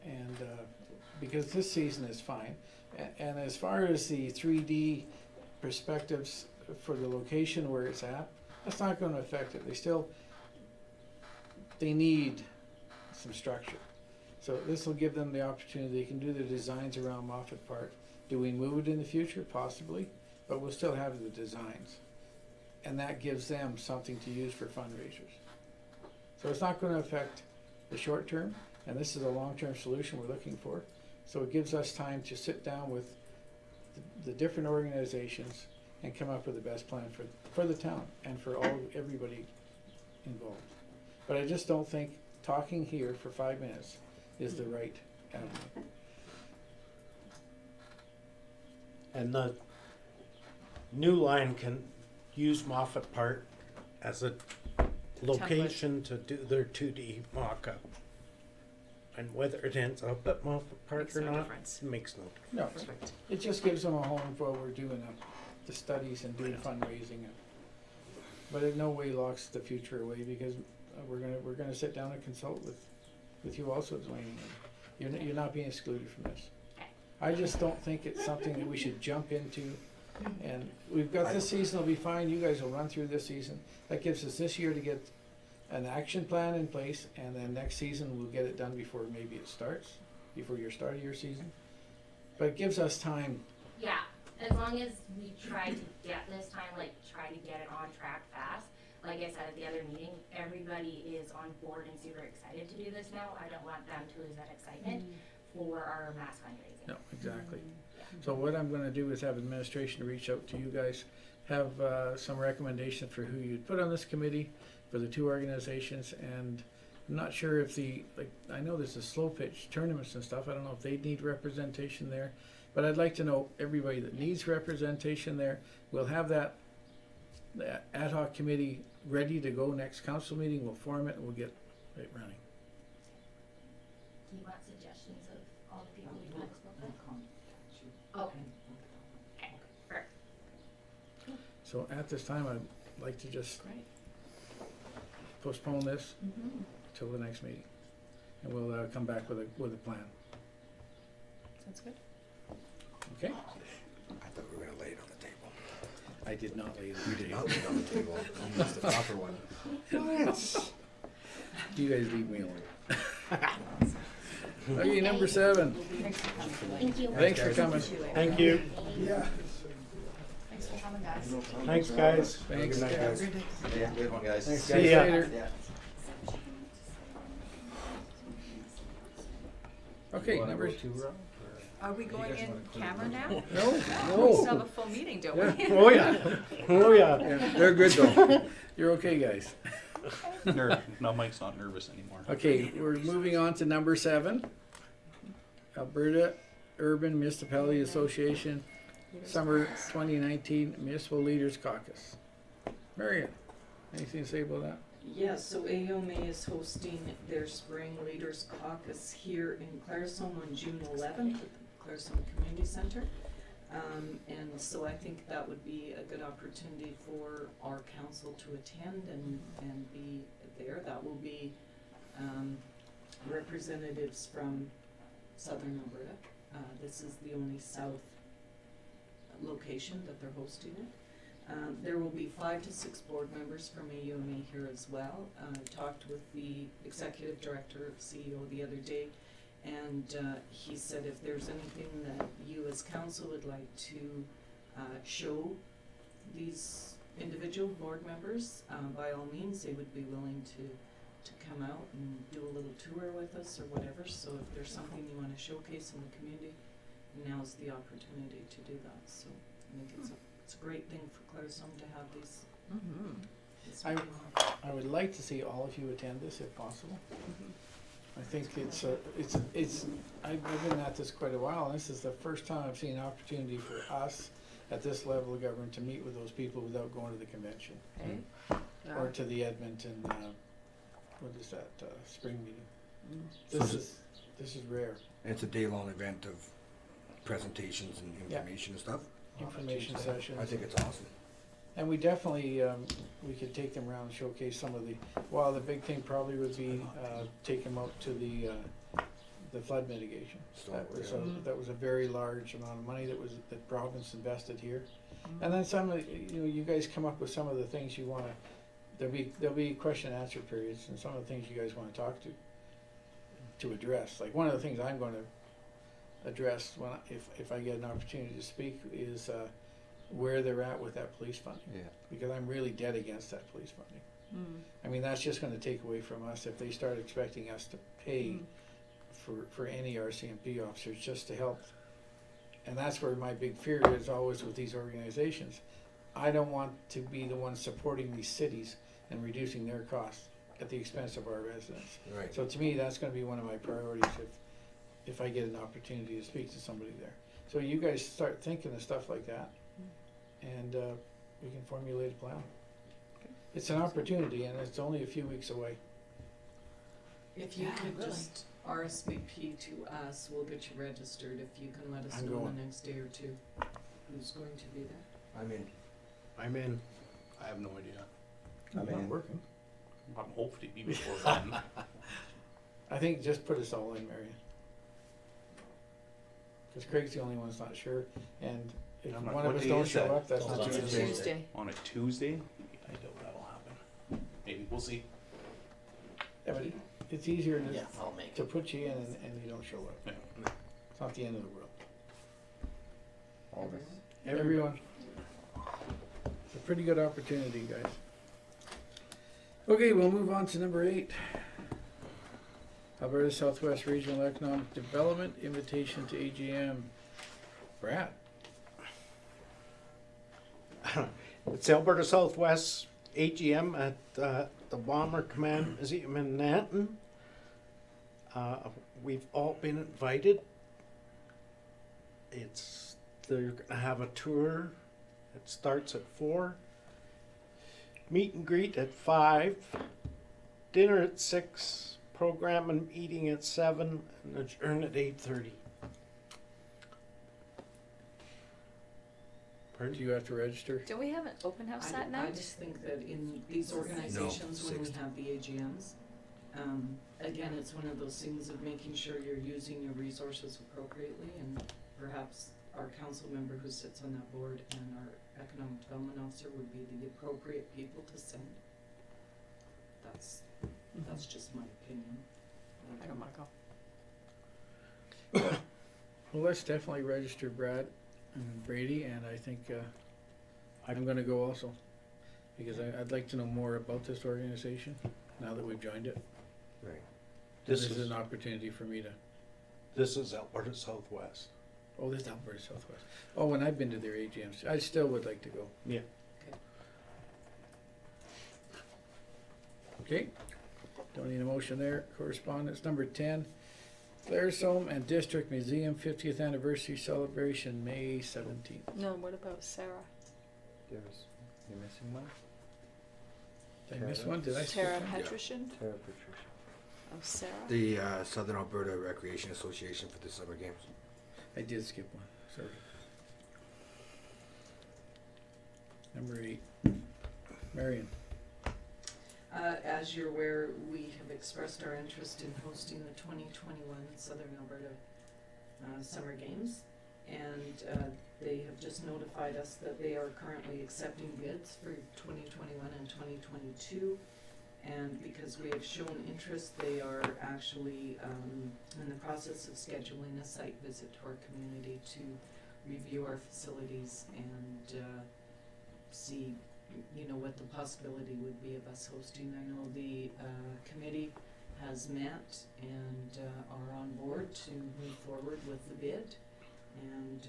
And, because this season is fine, and as far as the 3D perspectives for the location where it's at, that's not gonna affect it, they need some structure. So this will give them the opportunity, they can do the designs around Moffett Park. Do we move it in the future? Possibly, but we'll still have the designs. And that gives them something to use for fundraisers. So it's not gonna affect the short term, and this is a long-term solution we're looking for. So it gives us time to sit down with the different organizations and come up with the best plan for the town and for everybody involved. But I just don't think talking here for 5 minutes is the right avenue. And the new line can use Moffett Park as a location to do their 2D mock-up. And whether it ends up at Moffett Park Makes or no not, difference. makes no difference. No, Perfect. it just gives them a home while we're doing the studies and doing fundraising. But in no way locks the future away, because we're gonna sit down and consult with you also, Dwayne. You're not being excluded from this. I just don't think it's something that we should jump into. And we've got this season will be fine, you guys will run through this season. That gives us this year to get an action plan in place, and then next season we'll get it done before maybe it starts, before your start of your season. But it gives us time. Yeah, as long as we try to get this time, like try to get it on track fast. Like I said at the other meeting, everybody is on board and super excited to do this now. I don't want them to lose that excitement for our mass fundraising. No, exactly. So what I'm gonna do is have administration reach out to you guys, have some recommendation for who you'd put on this committee for the two organizations, and I'm not sure if I know there's a slow pitch tournaments and stuff, I don't know if they need representation there, but I'd like to know everybody that needs representation there. We'll have that ad hoc committee ready to go next council meeting, we'll form it and we'll get it running. Do you want suggestions of all the people we talked about? Okay. Perfect. So at this time, I'd like to just Great. postpone this till the next meeting, and we'll come back with a plan. Sounds good. Okay? I thought we were gonna lay it on the table. I did not lay it on You the did table. not lay it on the table. You used the proper one. You guys leave me alone. Okay, number 7. Thank you. Thanks for coming. Thank you. Yeah. Thanks for coming, guys. Thanks, guys. Thanks. Good night, guys. Yeah, good one, guys. Thanks, See guys. you ya. later. Yeah. Okay, number Are we going in camera now? No, We still have a full meeting, don't Yeah. we? Oh, yeah. Oh, yeah. They're good though. You're okay, guys. No, Mike's not nervous anymore. Okay, we're moving on to number 7. Alberta Urban Municipality Association Summer 2019 Municipal Leaders Caucus. Marion, anything to say about that? Yes, so AOMA is hosting their Spring Leaders Caucus here in Claresholm on June 11th at the Claresholm Community Center. And so I think that would be a good opportunity for our council to attend and be there. That will be representatives from Southern Alberta. This is the only south location that they're hosting it. There will be 5 to 6 board members from AUMA here as well. I talked with the executive director, CEO the other day, and he said if there's anything that you as council would like to show these individual board members, by all means, they would be willing to come out and do a little tour with us or whatever. So if there's something you want to showcase in the community, now's the opportunity to do that. So I think it's a great thing for Claresholm to have these. this I- meeting. I would like to see all of you attend this if possible. I think I've been at this quite a while, and this is the first time I've seen an opportunity for us at this level of government to meet with those people without going to the convention. Or to the Edmonton, what is that, spring meeting. This is rare. And it's a day-long event of presentations and Yeah. information and stuff. Information sessions. I think it's awesome. And we definitely, we could take them around and showcase some of the, well, the big thing probably would be, take them out to the flood mitigation. That was a very large amount of money that province invested here. And then some of, you guys come up with some of the things you wanna, there'll be question and answer periods and some of the things you guys wanna talk to address. Like one of the things I'm gonna address if I get an opportunity to speak is, where they're at with that police funding. Yeah. Because I'm really dead against that police funding. I mean, that's just gonna take away from us if they start expecting us to pay for any RCMP officers just to help. And that's where my big fear is always with these organizations. I don't want to be the one supporting these cities and reducing their costs at the expense of our residents. Right. So to me, that's gonna be one of my priorities if I get an opportunity to speak to somebody there. So you guys start thinking of stuff like that, and we can formulate a plan. It's an opportunity, and it's only a few weeks away. If you could just RSVP to us, we'll get you registered. If you can let us I'm know going. the next day or two who's going to be there. I'm in. I'm in. I have no idea. I'm not working. I'm hoping to be before then. I think just put us all in, Marion. Because Craig's the only one that's not sure, and if I'm not- one of what us day don't is show that? up, that's It's not a true. Tuesday. On a Tuesday? I doubt that'll happen. Maybe, we'll see. Yeah, but it's easier I'll make to put you in and you don't show up. Yeah. It's not the end of the world. Everyone? Everyone. It's a pretty good opportunity, guys. Okay, we'll move on to number 8. Alberta Southwest Regional Economic Development Invitation to AGM. Brad. It's Alberta Southwest AGM at the Bomber Command Museum in Nanton. We've all been invited. They're gonna have a tour. It starts at 4. Meet and greet at 5. Dinner at 6. Program and meeting at 7. And adjourn at 8:30. Do you have to register? Don't we have an open house that I night? just think that in these organizations, when we have the AGMs, again, it's one of those things of making sure you're using your resources appropriately, and perhaps our council member who sits on that board and our economic development officer would be the appropriate people to send. That's just my opinion. I don't wanna go. Well, let's definitely register Brad and Brady, and I think I'm gonna go also. Because I'd like to know more about this organization now that we've joined it. Right. This is an opportunity for me to, This is Alberta Southwest. oh, this is Alberta Southwest. Oh, and I've been to their AGMs. I still would like to go. Yeah. Okay, don't need a motion there. Correspondence number 10, Claresholm and District Museum 50th Anniversary Celebration, May 17th. No, what about Sarah? You're missing one? Did I miss one? Did I skip Tara one? Petrosian? Tara Patricia. Oh, Sarah? The Southern Alberta Recreation Association for the Summer Games. I did skip one, sorry. Number 8, Marion. As you're aware, we have expressed our interest in hosting the 2021 Southern Alberta Summer Games, and they have just notified us that they are currently accepting bids for 2021 and 2022, and because we have shown interest, they are actually in the process of scheduling a site visit to our community to review our facilities and see you know, what the possibility would be of us hosting. I know the committee has met and are on board to move forward with the bid. And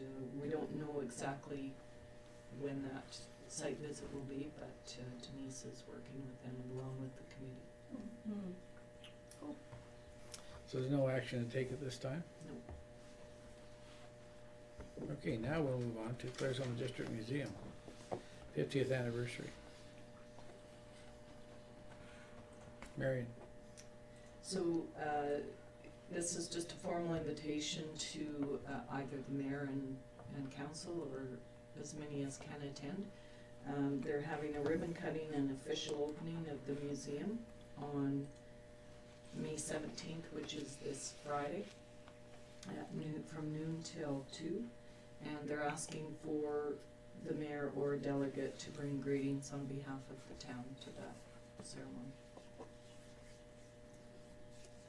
we don't know exactly when that site visit will be, but Denise is working with them along with the committee. So there's no action to take at this time? No. Okay, now we'll move on to Claresholm District Museum, 50th anniversary. Marion. So this is just a formal invitation to either the mayor and council or as many as can attend. They're having a ribbon cutting and official opening of the museum on May 17th, which is this Friday, at noon, from noon till 2. And they're asking for the mayor or a delegate to bring greetings on behalf of the town to that ceremony.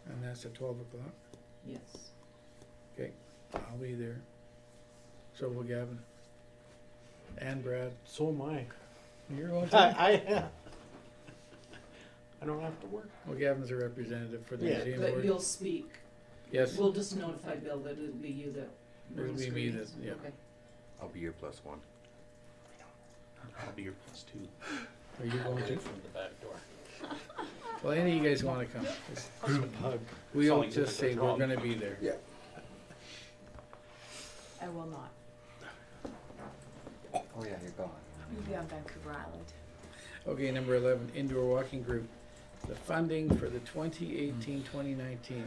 And that's at 12 o'clock? Yes. Okay, I'll be there. So will Gavin. And Brad. So am I. You're going to? I don't have to work. Well, Gavin's a representative for the Yeah. museum But board. you'll speak. Yes, We'll just notify Bill that it'll be you that it'll brings be me that, greetings. yeah. Okay. I'll be your +1. I'll be your +2. Are you going to? From the back door. Well, any of you guys wanna come? Group hug. We'll Sounds like just say it's we're wrong. gonna be there. Yeah. I will not. Oh yeah, you're gone. We'll be on Vancouver Island. Okay, number 11, indoor walking group. The funding for the 2018-2019.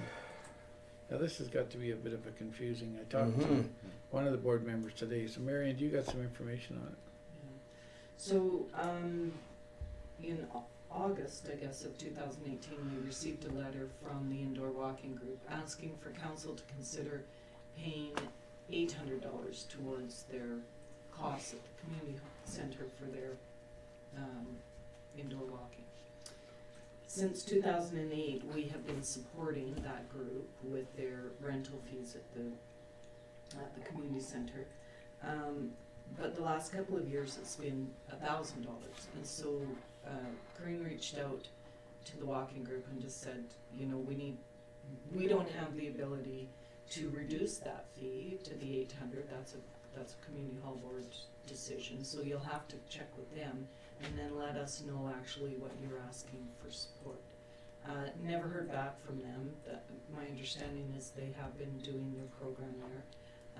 Now, this has got to be a bit of a confusing. I talked to one of the board members today. So, Marion, you got some information on it? Yeah. So, in August, I guess, of 2018, we received a letter from the indoor walking group asking for council to consider paying $800 towards their costs at the community center for their indoor walking. Since 2008, we have been supporting that group with their rental fees at the community center. But the last couple of years, it's been $1,000. And so Corinne reached out to the walking group and just said, you know, we don't have the ability to reduce that fee to the 800. That's a community hall board decision. So you'll have to check with them and then let us know actually what you're asking for support. Never heard back from them. My understanding is they have been doing their program there.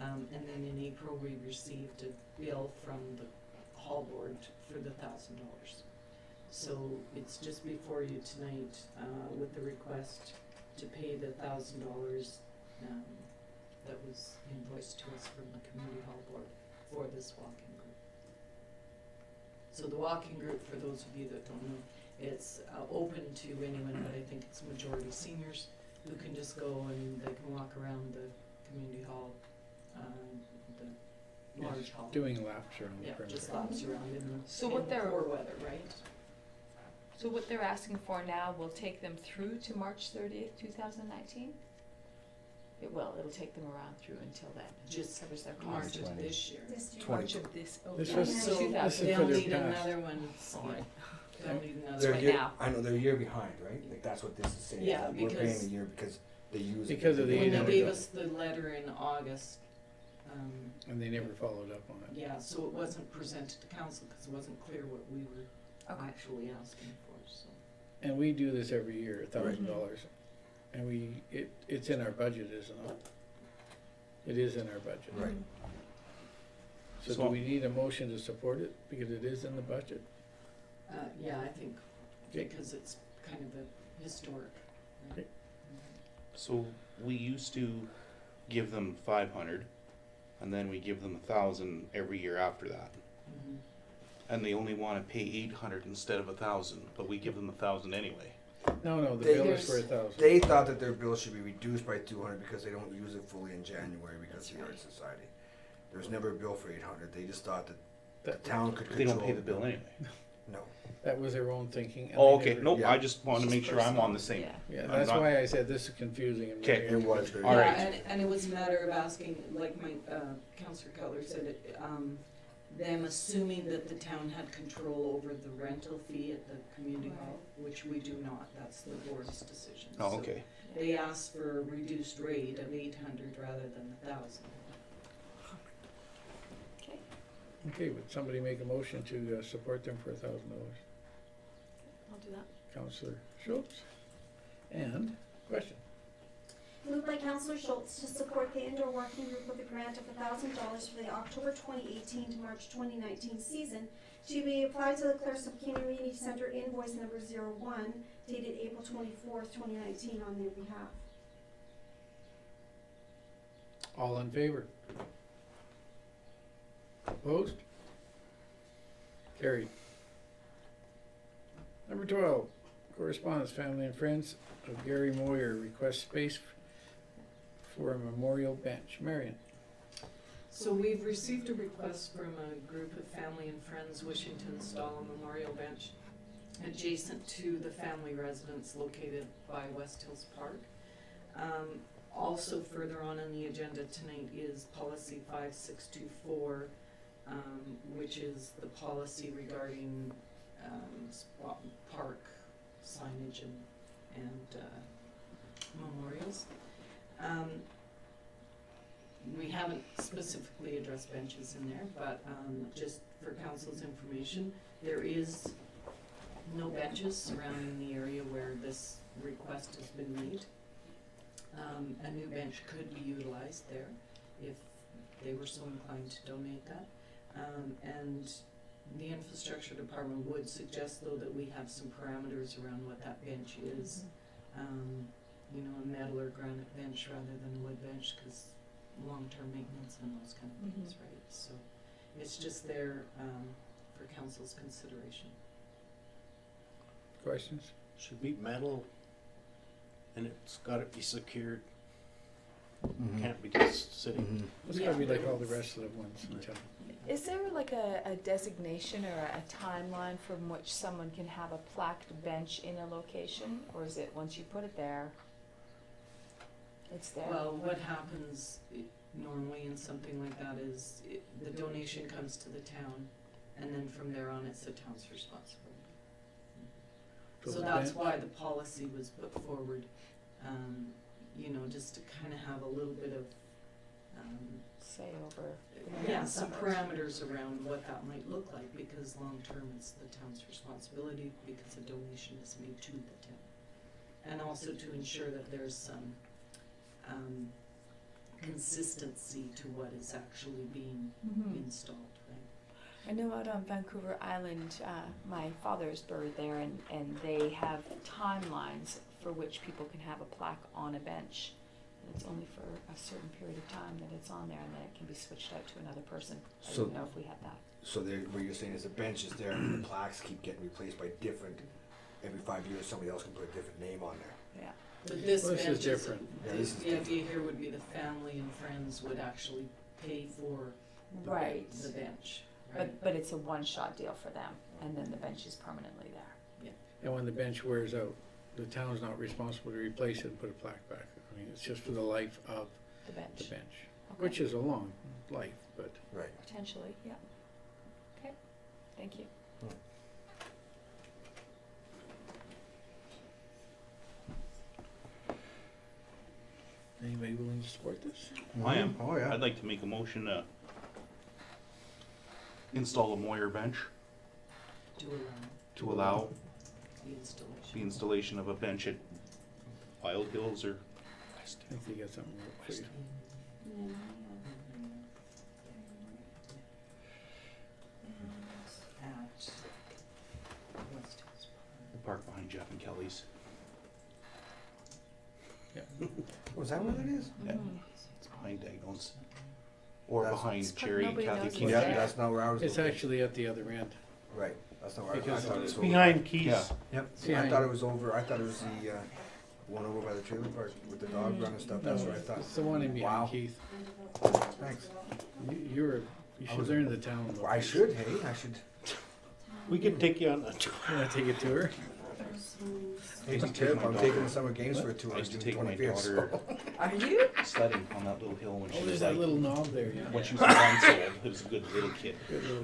And then in April, we received a bill from the hall board for the $1,000. So it's just before you tonight with the request to pay the $1,000 that was invoiced to us from the community hall board for this walking group. So the walking group, for those of you that don't know, it's open to anyone, but I think it's majority seniors who can just go and they can walk around the community hall, the large hall. Doing laps around the Yeah, perimeter. just laps around in the, So in what the they're- poor weather, right? So what they're asking for now will take them through to March 30th, 2019? It will, it'll take them around through until then. It just covers their March costs. of this year. This year. March of this, oh, This yeah, was- So 2000. this is they'll for their need past. another one, Sorry. they'll need another They're one. a year, now. I know they're a year behind, right? Like that's what this is saying. Yeah, We're paying because- a year because they use it. Because of the When they $800. gave us the letter in August, And they never followed up on it. yeah, so it wasn't presented to council because it wasn't clear what we were Okay. actually asking for, so. And we do this every year, $1,000. And it's in our budget, is it not? It is in our budget. Right. So do we need a motion to support it, because it is in the budget? Yeah, I think, Okay. because it's kind of a historic. right? Okay. So we used to give them 500, and then we give them 1,000 every year after that. Mhm. And they only want to pay 800 instead of 1,000, but we give them 1,000 anyway. No, the They- bill is for There's- 1,000. They thought that their bill should be reduced by 200 because they don't use it fully in January because of the Art Society. There was never a bill for 800. They just thought that the town could They control. don't pay the bill anyway. No. That was their own thinking. and Oh, they okay. never- Nope. Yeah. I just want to make sure I'm on the same. Yeah. Yeah, I'm that's not- why I said this is confusing. And Okay. very It was very. All Yeah, right. and it was a matter of asking, like my, Councillor Cutler said, them assuming that the town had control over the rental fee at the community hall, which we do not, that's the board's decision. Oh, So okay. they asked for a reduced rate of 800 rather than 1,000. Okay. Okay, would somebody make a motion to support them for $1,000? I'll do that. Councillor Schultz. And, question? Moved by Councillor Schultz to support the indoor working group with a grant of $1,000 for the October 2018 to March 2019 season to be applied to the Claresholm Community Center invoice number 01 dated April 24th, 2019 on their behalf. All in favor? Opposed? Carried. Number 12, correspondence, family and friends of Gary Moyer request space for a memorial bench. Marion. So we've received a request from a group of family and friends wishing to install a memorial bench adjacent to the family residence located by West Hills Park. Also further on in the agenda tonight is policy 5624, which is the policy regarding park signage and memorials. We haven't specifically addressed benches in there, but just for council's information, there is no benches surrounding the area where this request has been made. A new bench could be utilized there if they were so inclined to donate that. And the infrastructure department would suggest though that we have some parameters around what that bench is. You know, a metal or granite bench rather than a wood bench, because long-term maintenance and those kind of things, right? So it's just there for council's consideration. Questions? Should be metal, and it's gotta be secured. Can't be just sitting. It's gotta be like all the rest of the ones in town. Is there like a designation or a timeline from which someone can have a plaqued bench in a location? Or is it once you put it there, it's there? Well, what happens normally in something like that is the donation comes to the town, and then from there on it's the town's responsibility. So that's why the policy was put forward, you know, just to kind of have a little bit of say over. Yeah, some parameters around what that might look like, because long term it's the town's responsibility because a donation is made to the town. And also to ensure that there's some consistency to what is actually being installed, right? I know out on Vancouver Island, my father is buried there, and they have timelines for which people can have a plaque on a bench. And it's only for a certain period of time that it's on there, and then it can be switched out to another person. I So- don't know if we have that. So there, what you're saying is the bench is there and the plaques keep getting replaced by different, every 5 years somebody else can put a different name on there. Yeah. But this Well, this bench is different. Yeah, this is the idea here would be the family and friends would actually pay for Right. the bench, right? But it's a one-shot deal for them, and then the bench is permanently there. And when the bench wears out, the town's not responsible to replace it and put a plaque back. I mean, it's just for the life of The bench. the bench, Okay. which is a long life, but. Right. Potentially, yeah. Okay, thank you. Anybody willing to support this? I am. Oh, yeah. I'd like to make a motion to install a Moyer bench To allow to allow the installation. the installation of a bench at Wild Hills or I think they got something for you. At West Hills the park behind Jeff and Kelly's. Was that what it is? Yeah. It's behind Dagnall's. Or That's- behind It's Cherry and nobody Kathy knows Keith. what's Yeah, there. that's not where I was It's looking. actually at the other end. Right, that's not where I Because thought it was over. Behind Keys. Yeah. Yep, I Behind- thought it was over, I thought it was the, one over by the trailer park with the dog run and stuff, that's No, what I thought. it's the one in Wow. behind Keith. Thanks. You I should was- learn the town. I should, hey, I should. We can take you on a tour. You wanna take a tour? I used to I'm take my taking daughter- the summer games for a tour I on used to June take my 25th. so- daughter Are you? sledding on that little hill when she Oh, was there's that like, little knob there, yeah. when she was 1 month old. It was a good little kid. Good little-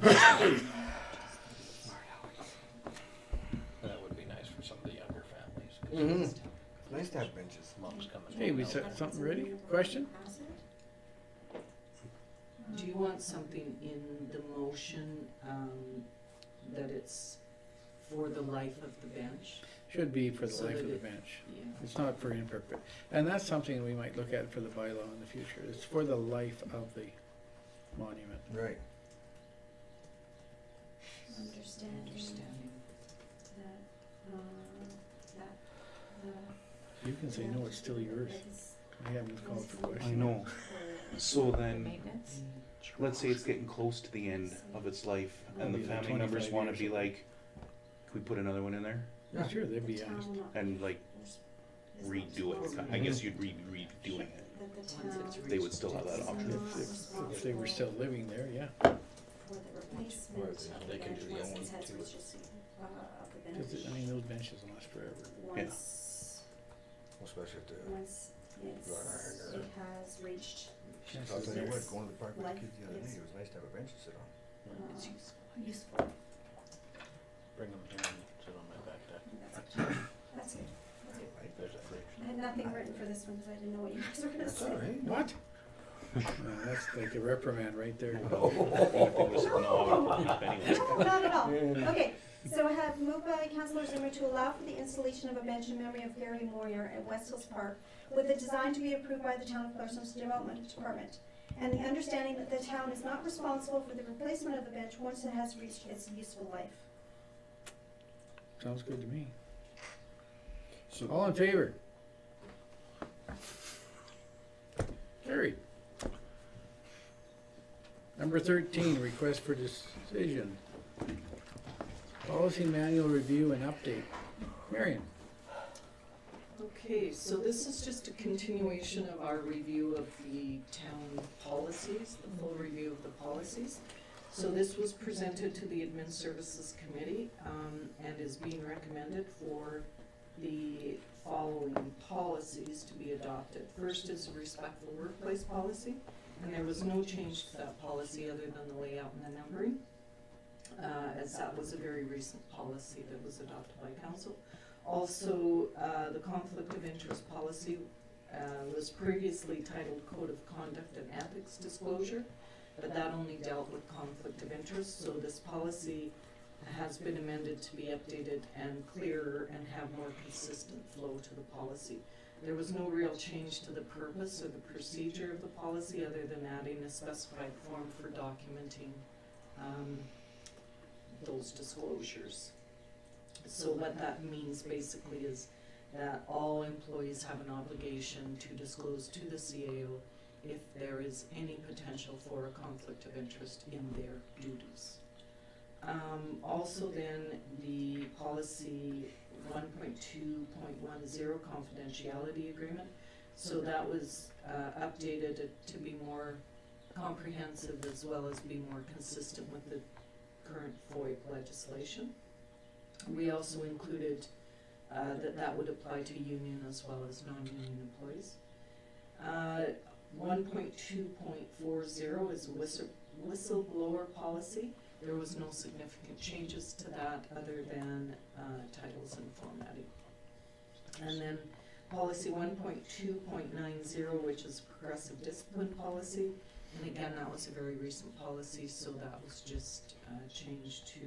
That would be nice for some of the younger families. Mhm. It's nice to have benches. Mom's coming. Hey, we set something ready? Question? Do you want something in the motion, that it's for the life of the bench? Should be for the So life that of the it- bench. Yeah. It's not for in perpetuity. And that's something we might look at for the bylaw in the future. It's for the life of the monument. Right. Understanding. You can say, no, it's still yours. I haven't called for questions. I know. So then, Maintenance? let's say it's getting close to the end of its life, and the Maybe like family members 25 wanna years be or like, can we put another one in there? Yeah, sure, they'd be honest. And like redo it, I guess you'd redoing it. They would still have that option. If they were still living there, yeah. Or they can do the own too. I mean, those benches last forever. Yeah. Especially if the, Once it has reached I'll tell you what, Yes. going to the park with the Life kids the other is- day, it was nice to have a bench to sit on. It's useful. useful. Bring them here and sit on my back deck. That's good. There's a fridge. I had nothing written for this one because I didn't know what you guys were gonna That's say. all right. What? That's like a reprimand right there. It was no, anyway. Not at all. Okay, so I have moved by Councillor Zimmer to allow for the installation of a bench in memory of Gary Moyer at West Hills Park with the design to be approved by the Town of Clarson's Development Department. And the understanding that the town is not responsible for the replacement of the bench once it has reached its useful life. Sounds good to me. All in favor? Carried. Number 13, request for decision. Policy manual review and update. Marion? Okay, so this is just a continuation of our review of the town policies, the full review of the policies. So this was presented to the Admin Services Committee, and is being recommended for the following policies to be adopted. First is a respectful workplace policy, and there was no change to that policy other than the layout and the numbering, as that was a very recent policy that was adopted by council. Also, the conflict of interest policy was previously titled Code of Conduct and Ethics Disclosure, but that only dealt with conflict of interest, so this policy has been amended to be updated and clearer and have more consistent flow to the policy. There was no real change to the purpose or the procedure of the policy other than adding a specified form for documenting those disclosures. So what that means basically is that all employees have an obligation to disclose to the CAO if there is any potential for a conflict of interest in their duties. Also then, the policy 1.2.10 confidentiality agreement, so that was updated to be more comprehensive as well as be more consistent with the current FOIP legislation. We also included that would apply to union as well as non-union employees. 1.2.40 is a whistleblower policy. There was no significant changes to that other than titles and formatting. And then policy 1.2.90, which is progressive discipline policy. And again, that was a very recent policy, so that was just changed to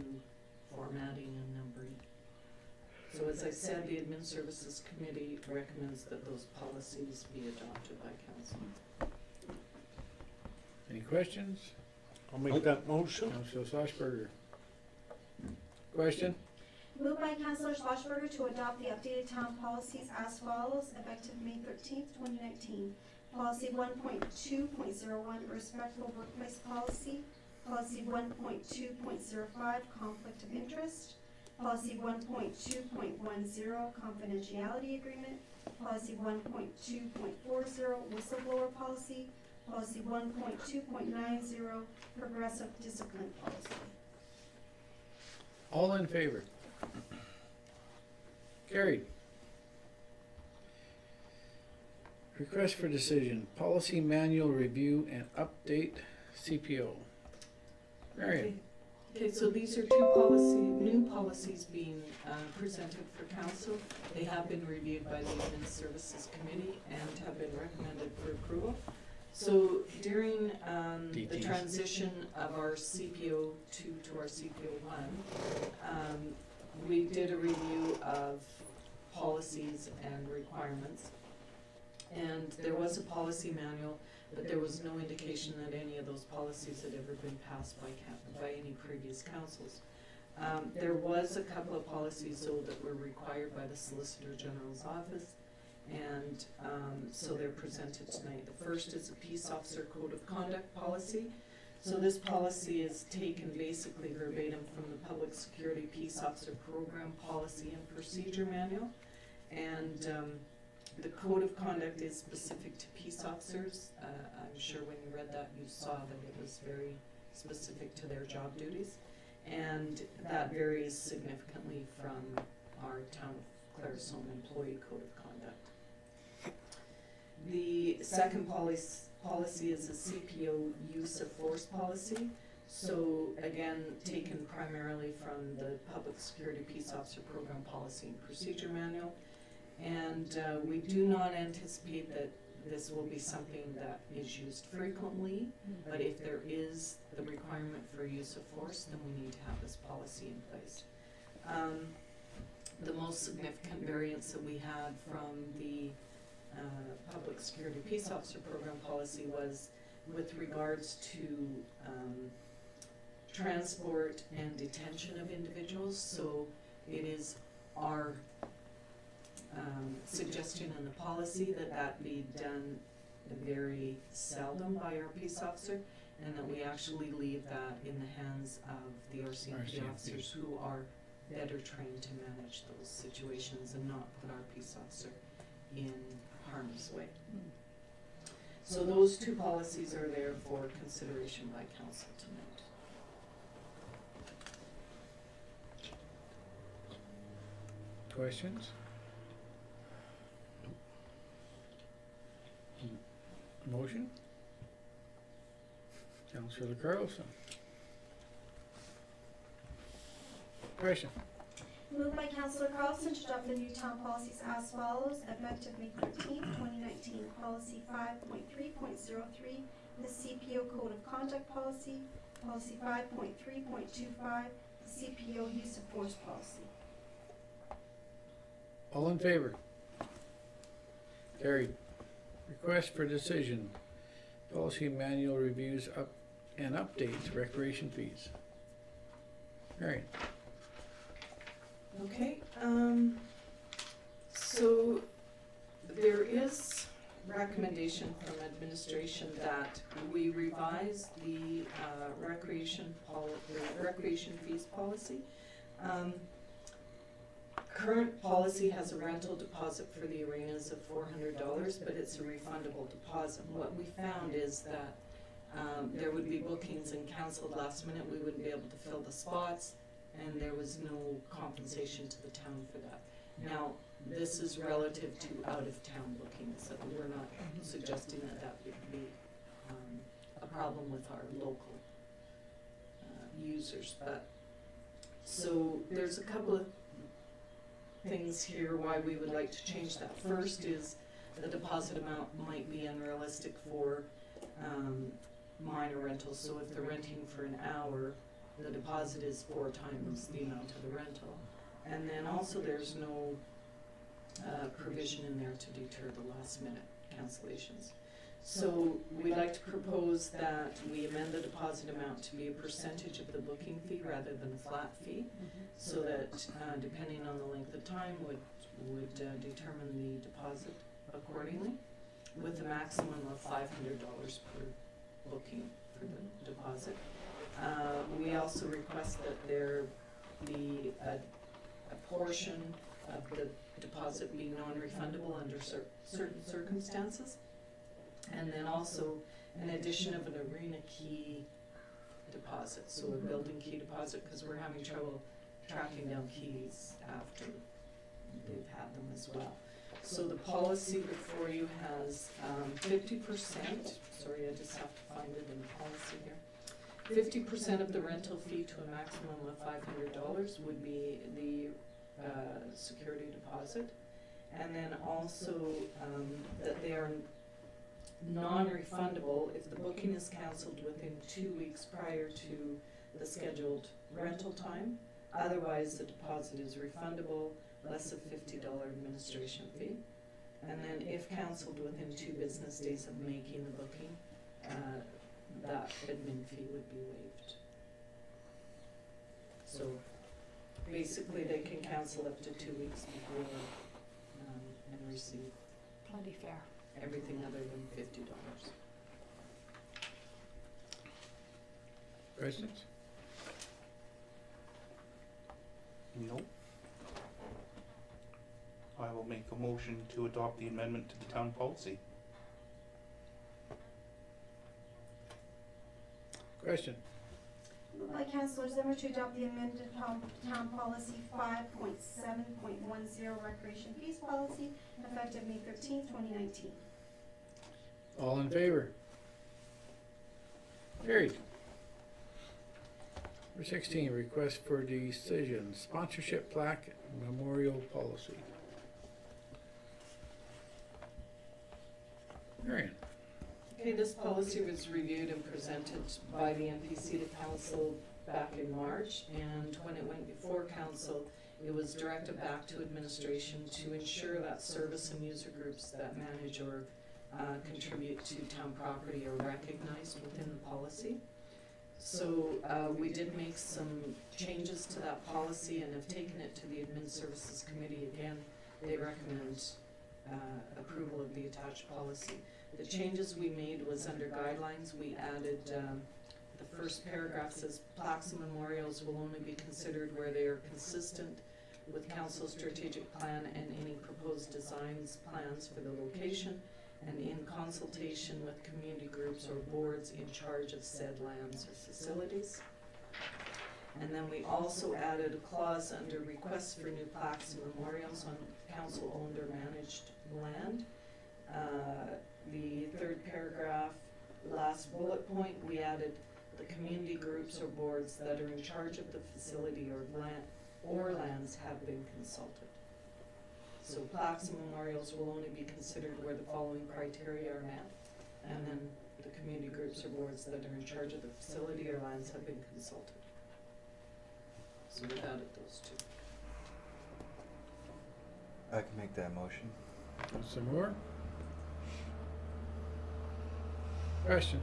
formatting and numbering. So as I said, the Admin Services Committee recommends that those policies be adopted by council. Any questions? I'll make that motion. Councilor Schlossberger. Question? Moved by Councillor Schlossberger to adopt the updated town policies as follows, effective May 13th, 2019. Policy 1.2.01, respectful workplace policy. Policy 1.2.05, conflict of interest. Policy 1.2.10, confidentiality agreement. Policy 1.2.40, whistleblower policy. Policy 1.2.90, progressive discipline policy. All in favor? Carried. Request for decision, policy manual review and update CPO. Marion, Okay, so these are two new policies being presented for council. They have been reviewed by the Human Services Committee and have been recommended for approval. So during the DTs. transition of our CPO 2 to our CPO 1, we did a review of policies and requirements. And there was a policy manual, but there was no indication that any of those policies had ever been passed by any previous councils. There was a couple of policies though that were required by the Solicitor General's office, and so they're presented tonight. The first is a Peace Officer Code of Conduct policy. So this policy is taken basically verbatim from the Public Security Peace Officer Program Policy and Procedure Manual, and the Code of Conduct is specific to peace officers. I'm sure when you read that you saw that it was very specific to their job duties, and that varies significantly from our Town of Claresholm Employee Code of Conduct. The second policy is a CPO use of force policy. So again, taken primarily from the Public Security Peace Officer Program Policy and Procedure Manual. And we do not anticipate that this will be something that is used frequently, but if there is the requirement for use of force, then we need to have this policy in place. The most significant variance that we had from the Public Security Peace Officer Program policy was with regards to transport and detention of individuals. So it is our suggestion in the policy that that be done very seldom by our peace officer, and that we actually leave that in the hands of the RCMP officers who are better trained to manage those situations and not put our peace officer in harm's way. So those two policies are there for consideration by council tonight. questions? Motion? Councillor Carlson. Question? Moved by Councillor Carlson to adopt the new town policies as follows, effective May 13th, 2019. Policy 5.3.03, the CPO Code of Conduct Policy. Policy 5.3.25, the CPO Use of Force Policy. All in favor? Carried. Request for decision. Policy manual reviews up and updates, recreation fees. Marion. Okay, so there is recommendation from administration that we revise the recreation fees policy. Current policy has a rental deposit for the arenas of $400, but it's a refundable deposit. What we found is that there would be bookings and canceled last minute. We wouldn't be able to fill the spots, and there was no compensation to the town for that. Now, this is relative to out-of-town bookings, so we're not suggesting that that would be a problem with our local users. But so there's a couple of things here why we would like to change that. First is the deposit amount might be unrealistic for minor rentals. So if they're renting for an hour, the deposit is 4 times the amount of the rental. And then also there's no provision in there to deter the last minute cancellations. So we'd like to propose that we amend the deposit amount to be a percentage of the booking fee rather than a flat fee, so that depending on the length of time would determine the deposit accordingly, with a maximum of $500 per booking for the deposit. We also request that there be a portion of the deposit be non-refundable under certain circumstances, and then also an addition of an arena key deposit, so a building key deposit, because we're having trouble tracking down keys after they've had them as well. So the policy before you has 50%, sorry, I just have to find it in the policy here. 50% of the rental fee to a maximum of $500 would be the security deposit. And then also that they are non-refundable if the booking is cancelled within 2 weeks prior to the scheduled rental time. Otherwise, the deposit is refundable, less a $50 administration fee. And then if cancelled within 2 business days of making the booking, that admin fee would be waived. So basically they can cancel up to 2 weeks before and receive Plenty fair. everything other than $50. Questions? Nope. I will make a motion to adopt the amendment to the town policy. Question? Moved by Councillor Zimmer to adopt the amended town policy 5.7.10 recreation fees policy effective May 13th, 2019. All in favor? Carried. Number 16, request for decision, sponsorship plaque memorial policy. Marion. Okay, this policy was reviewed and presented by the MPC to council back in March, and when it went before council, it was directed back to administration to ensure that service and user groups that manage or contribute to town property are recognized within the policy. So we did make some changes to that policy and have taken it to the Admin Services Committee again. They recommend approval of the attached policy. The changes we made was under guidelines. We added the first paragraph says plaques and memorials will only be considered where they are consistent with council's strategic plan and any proposed designs, plans for the location, and in consultation with community groups or boards in charge of said lands or facilities. And then we also added a clause under requests for new plaques and memorials on council-owned or managed land. The third paragraph, last bullet point, we added the community groups or boards that are in charge of the facility or land or lands have been consulted. So plaques and memorials will only be considered where the following criteria are met, and then the community groups or boards that are in charge of the facility or lands have been consulted. So we've added those two. I can make that motion. Some more? Question?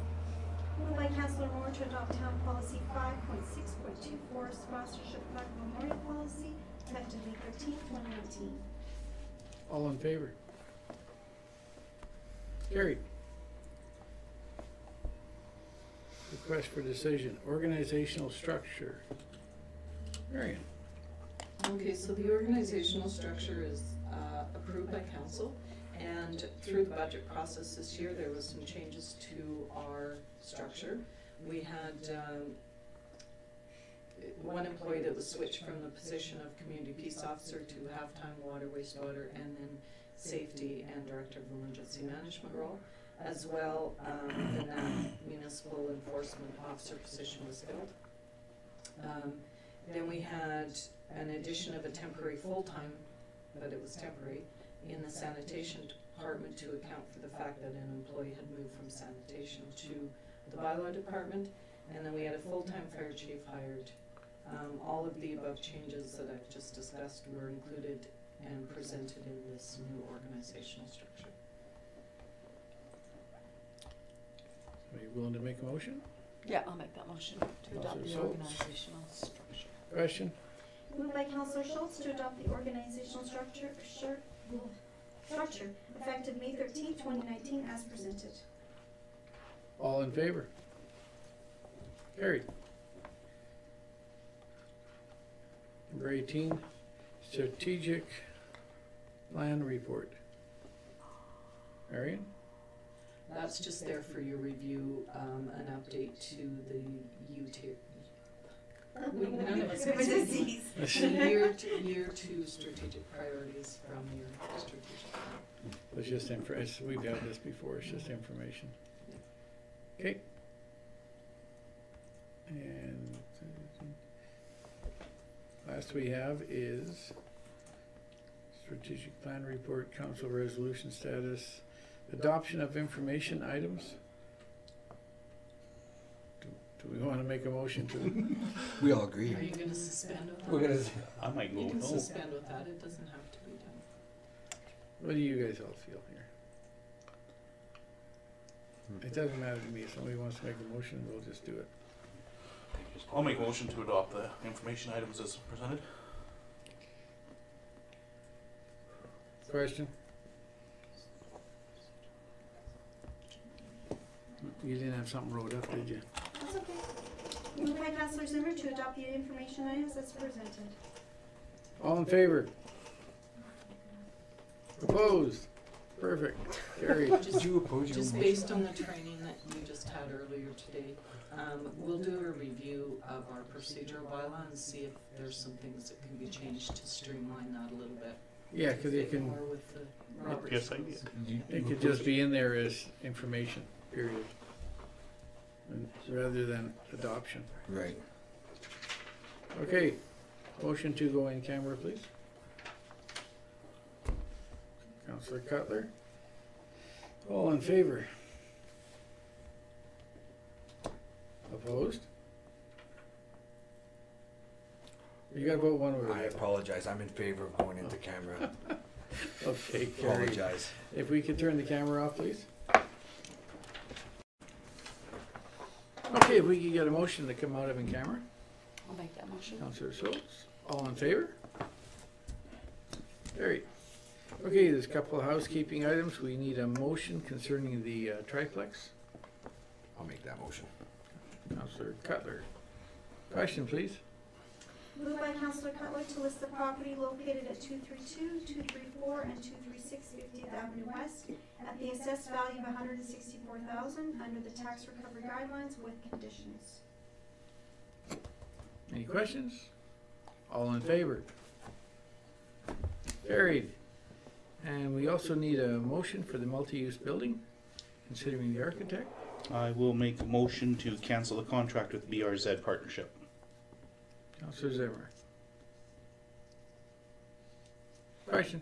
Moved by Councillor Moore to adopt town policy 5.6.24 sponsorship plaque memorial policy effective May 13th, 2019. All in favor? Carried. Request for decision, organizational structure. Marion. Okay, so the organizational structure is approved by council, and through the budget process this year, there was some changes to our structure. We had one employee that was switched from the position of community peace officer to half-time water, wastewater, and then safety and director of emergency management role. As well, the municipal enforcement officer position was filled. Then we had an addition of a temporary full-time, but it was temporary, in the sanitation department to account for the fact that an employee had moved from sanitation to the bylaw department. And then we had a full-time fire chief hired. All of the above changes that I've just discussed were included and presented in this new organizational structure. Are you willing to make a motion? Yeah, I'll make that motion to adopt the Schultz. organizational structure. Question? Moved by Councillor Schultz to adopt the organizational structure effective May 13th, 2019 as presented. All in favor? Carried. Number 18, strategic plan report. Marion? That's just there for your review, an update to the UT. None of us can say year two strategic priorities from your strategic plan. it's just we've had this before, it's just information. Okay. And last we have is strategic plan report, council resolution status, adoption of information items. Do we want to make a motion to? We all agree. Are you gonna suspend with that? We're gonna. I might You go can no. suspend with that, it doesn't have to be done. What do you guys all feel here? It doesn't matter to me. If somebody wants to make a motion, we'll just do it. I'll make a motion to adopt the information items as presented. Question? You didn't have something wrote up, did you? That's okay. Moved by Councillor Zimmer to adopt the information items as presented. All in favor? Opposed? Perfect. Carried. Just- you oppose your Just motion? based on the training that you just had earlier today, we'll do a review of our procedural bylaw and see if there's some things that can be changed to streamline that a little bit. Yeah, because it Fit can, more with the Robert's Yes, I rules. did. it could just be in there as information, period. And rather than adoption. Right. Okay, motion to go in camera, please. Councillor Cutler. All in favor? Opposed? You gotta vote one way or I the other. apologize. I'm in favor of going into camera. Okay, carried. Apologize. If we could turn the camera off, please. Okay, if we could get a motion to come out of in camera. I'll make that motion. Councillor Schultz, all in favor? Carried. Okay, there's a couple of housekeeping items. We need a motion concerning the triplex. I'll make that motion. Councillor Cutler. Question, please. Moved by Councillor Cutler to list the property located at 232, 234, and 236 50th Avenue West at the assessed value of $164,000 under the tax recovery guidelines with conditions. Any questions? All in favor? Carried. And we also need a motion for the multi-use building, considering the architect. I will make a motion to cancel the contract with BRZ Partnership. Councillor Zimmer. Question?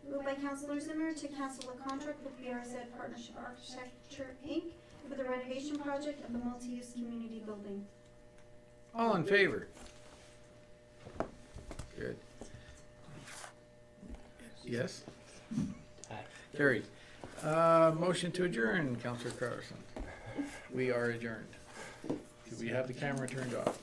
Moved by Councillor Zimmer to cancel the contract with BRZ Partnership Architecture, Inc. for the renovation project of the multi-use community building. All in favor? Good. Yes? Carried. Motion to adjourn, Councillor Carlson. We are adjourned. Do we have the camera turned off?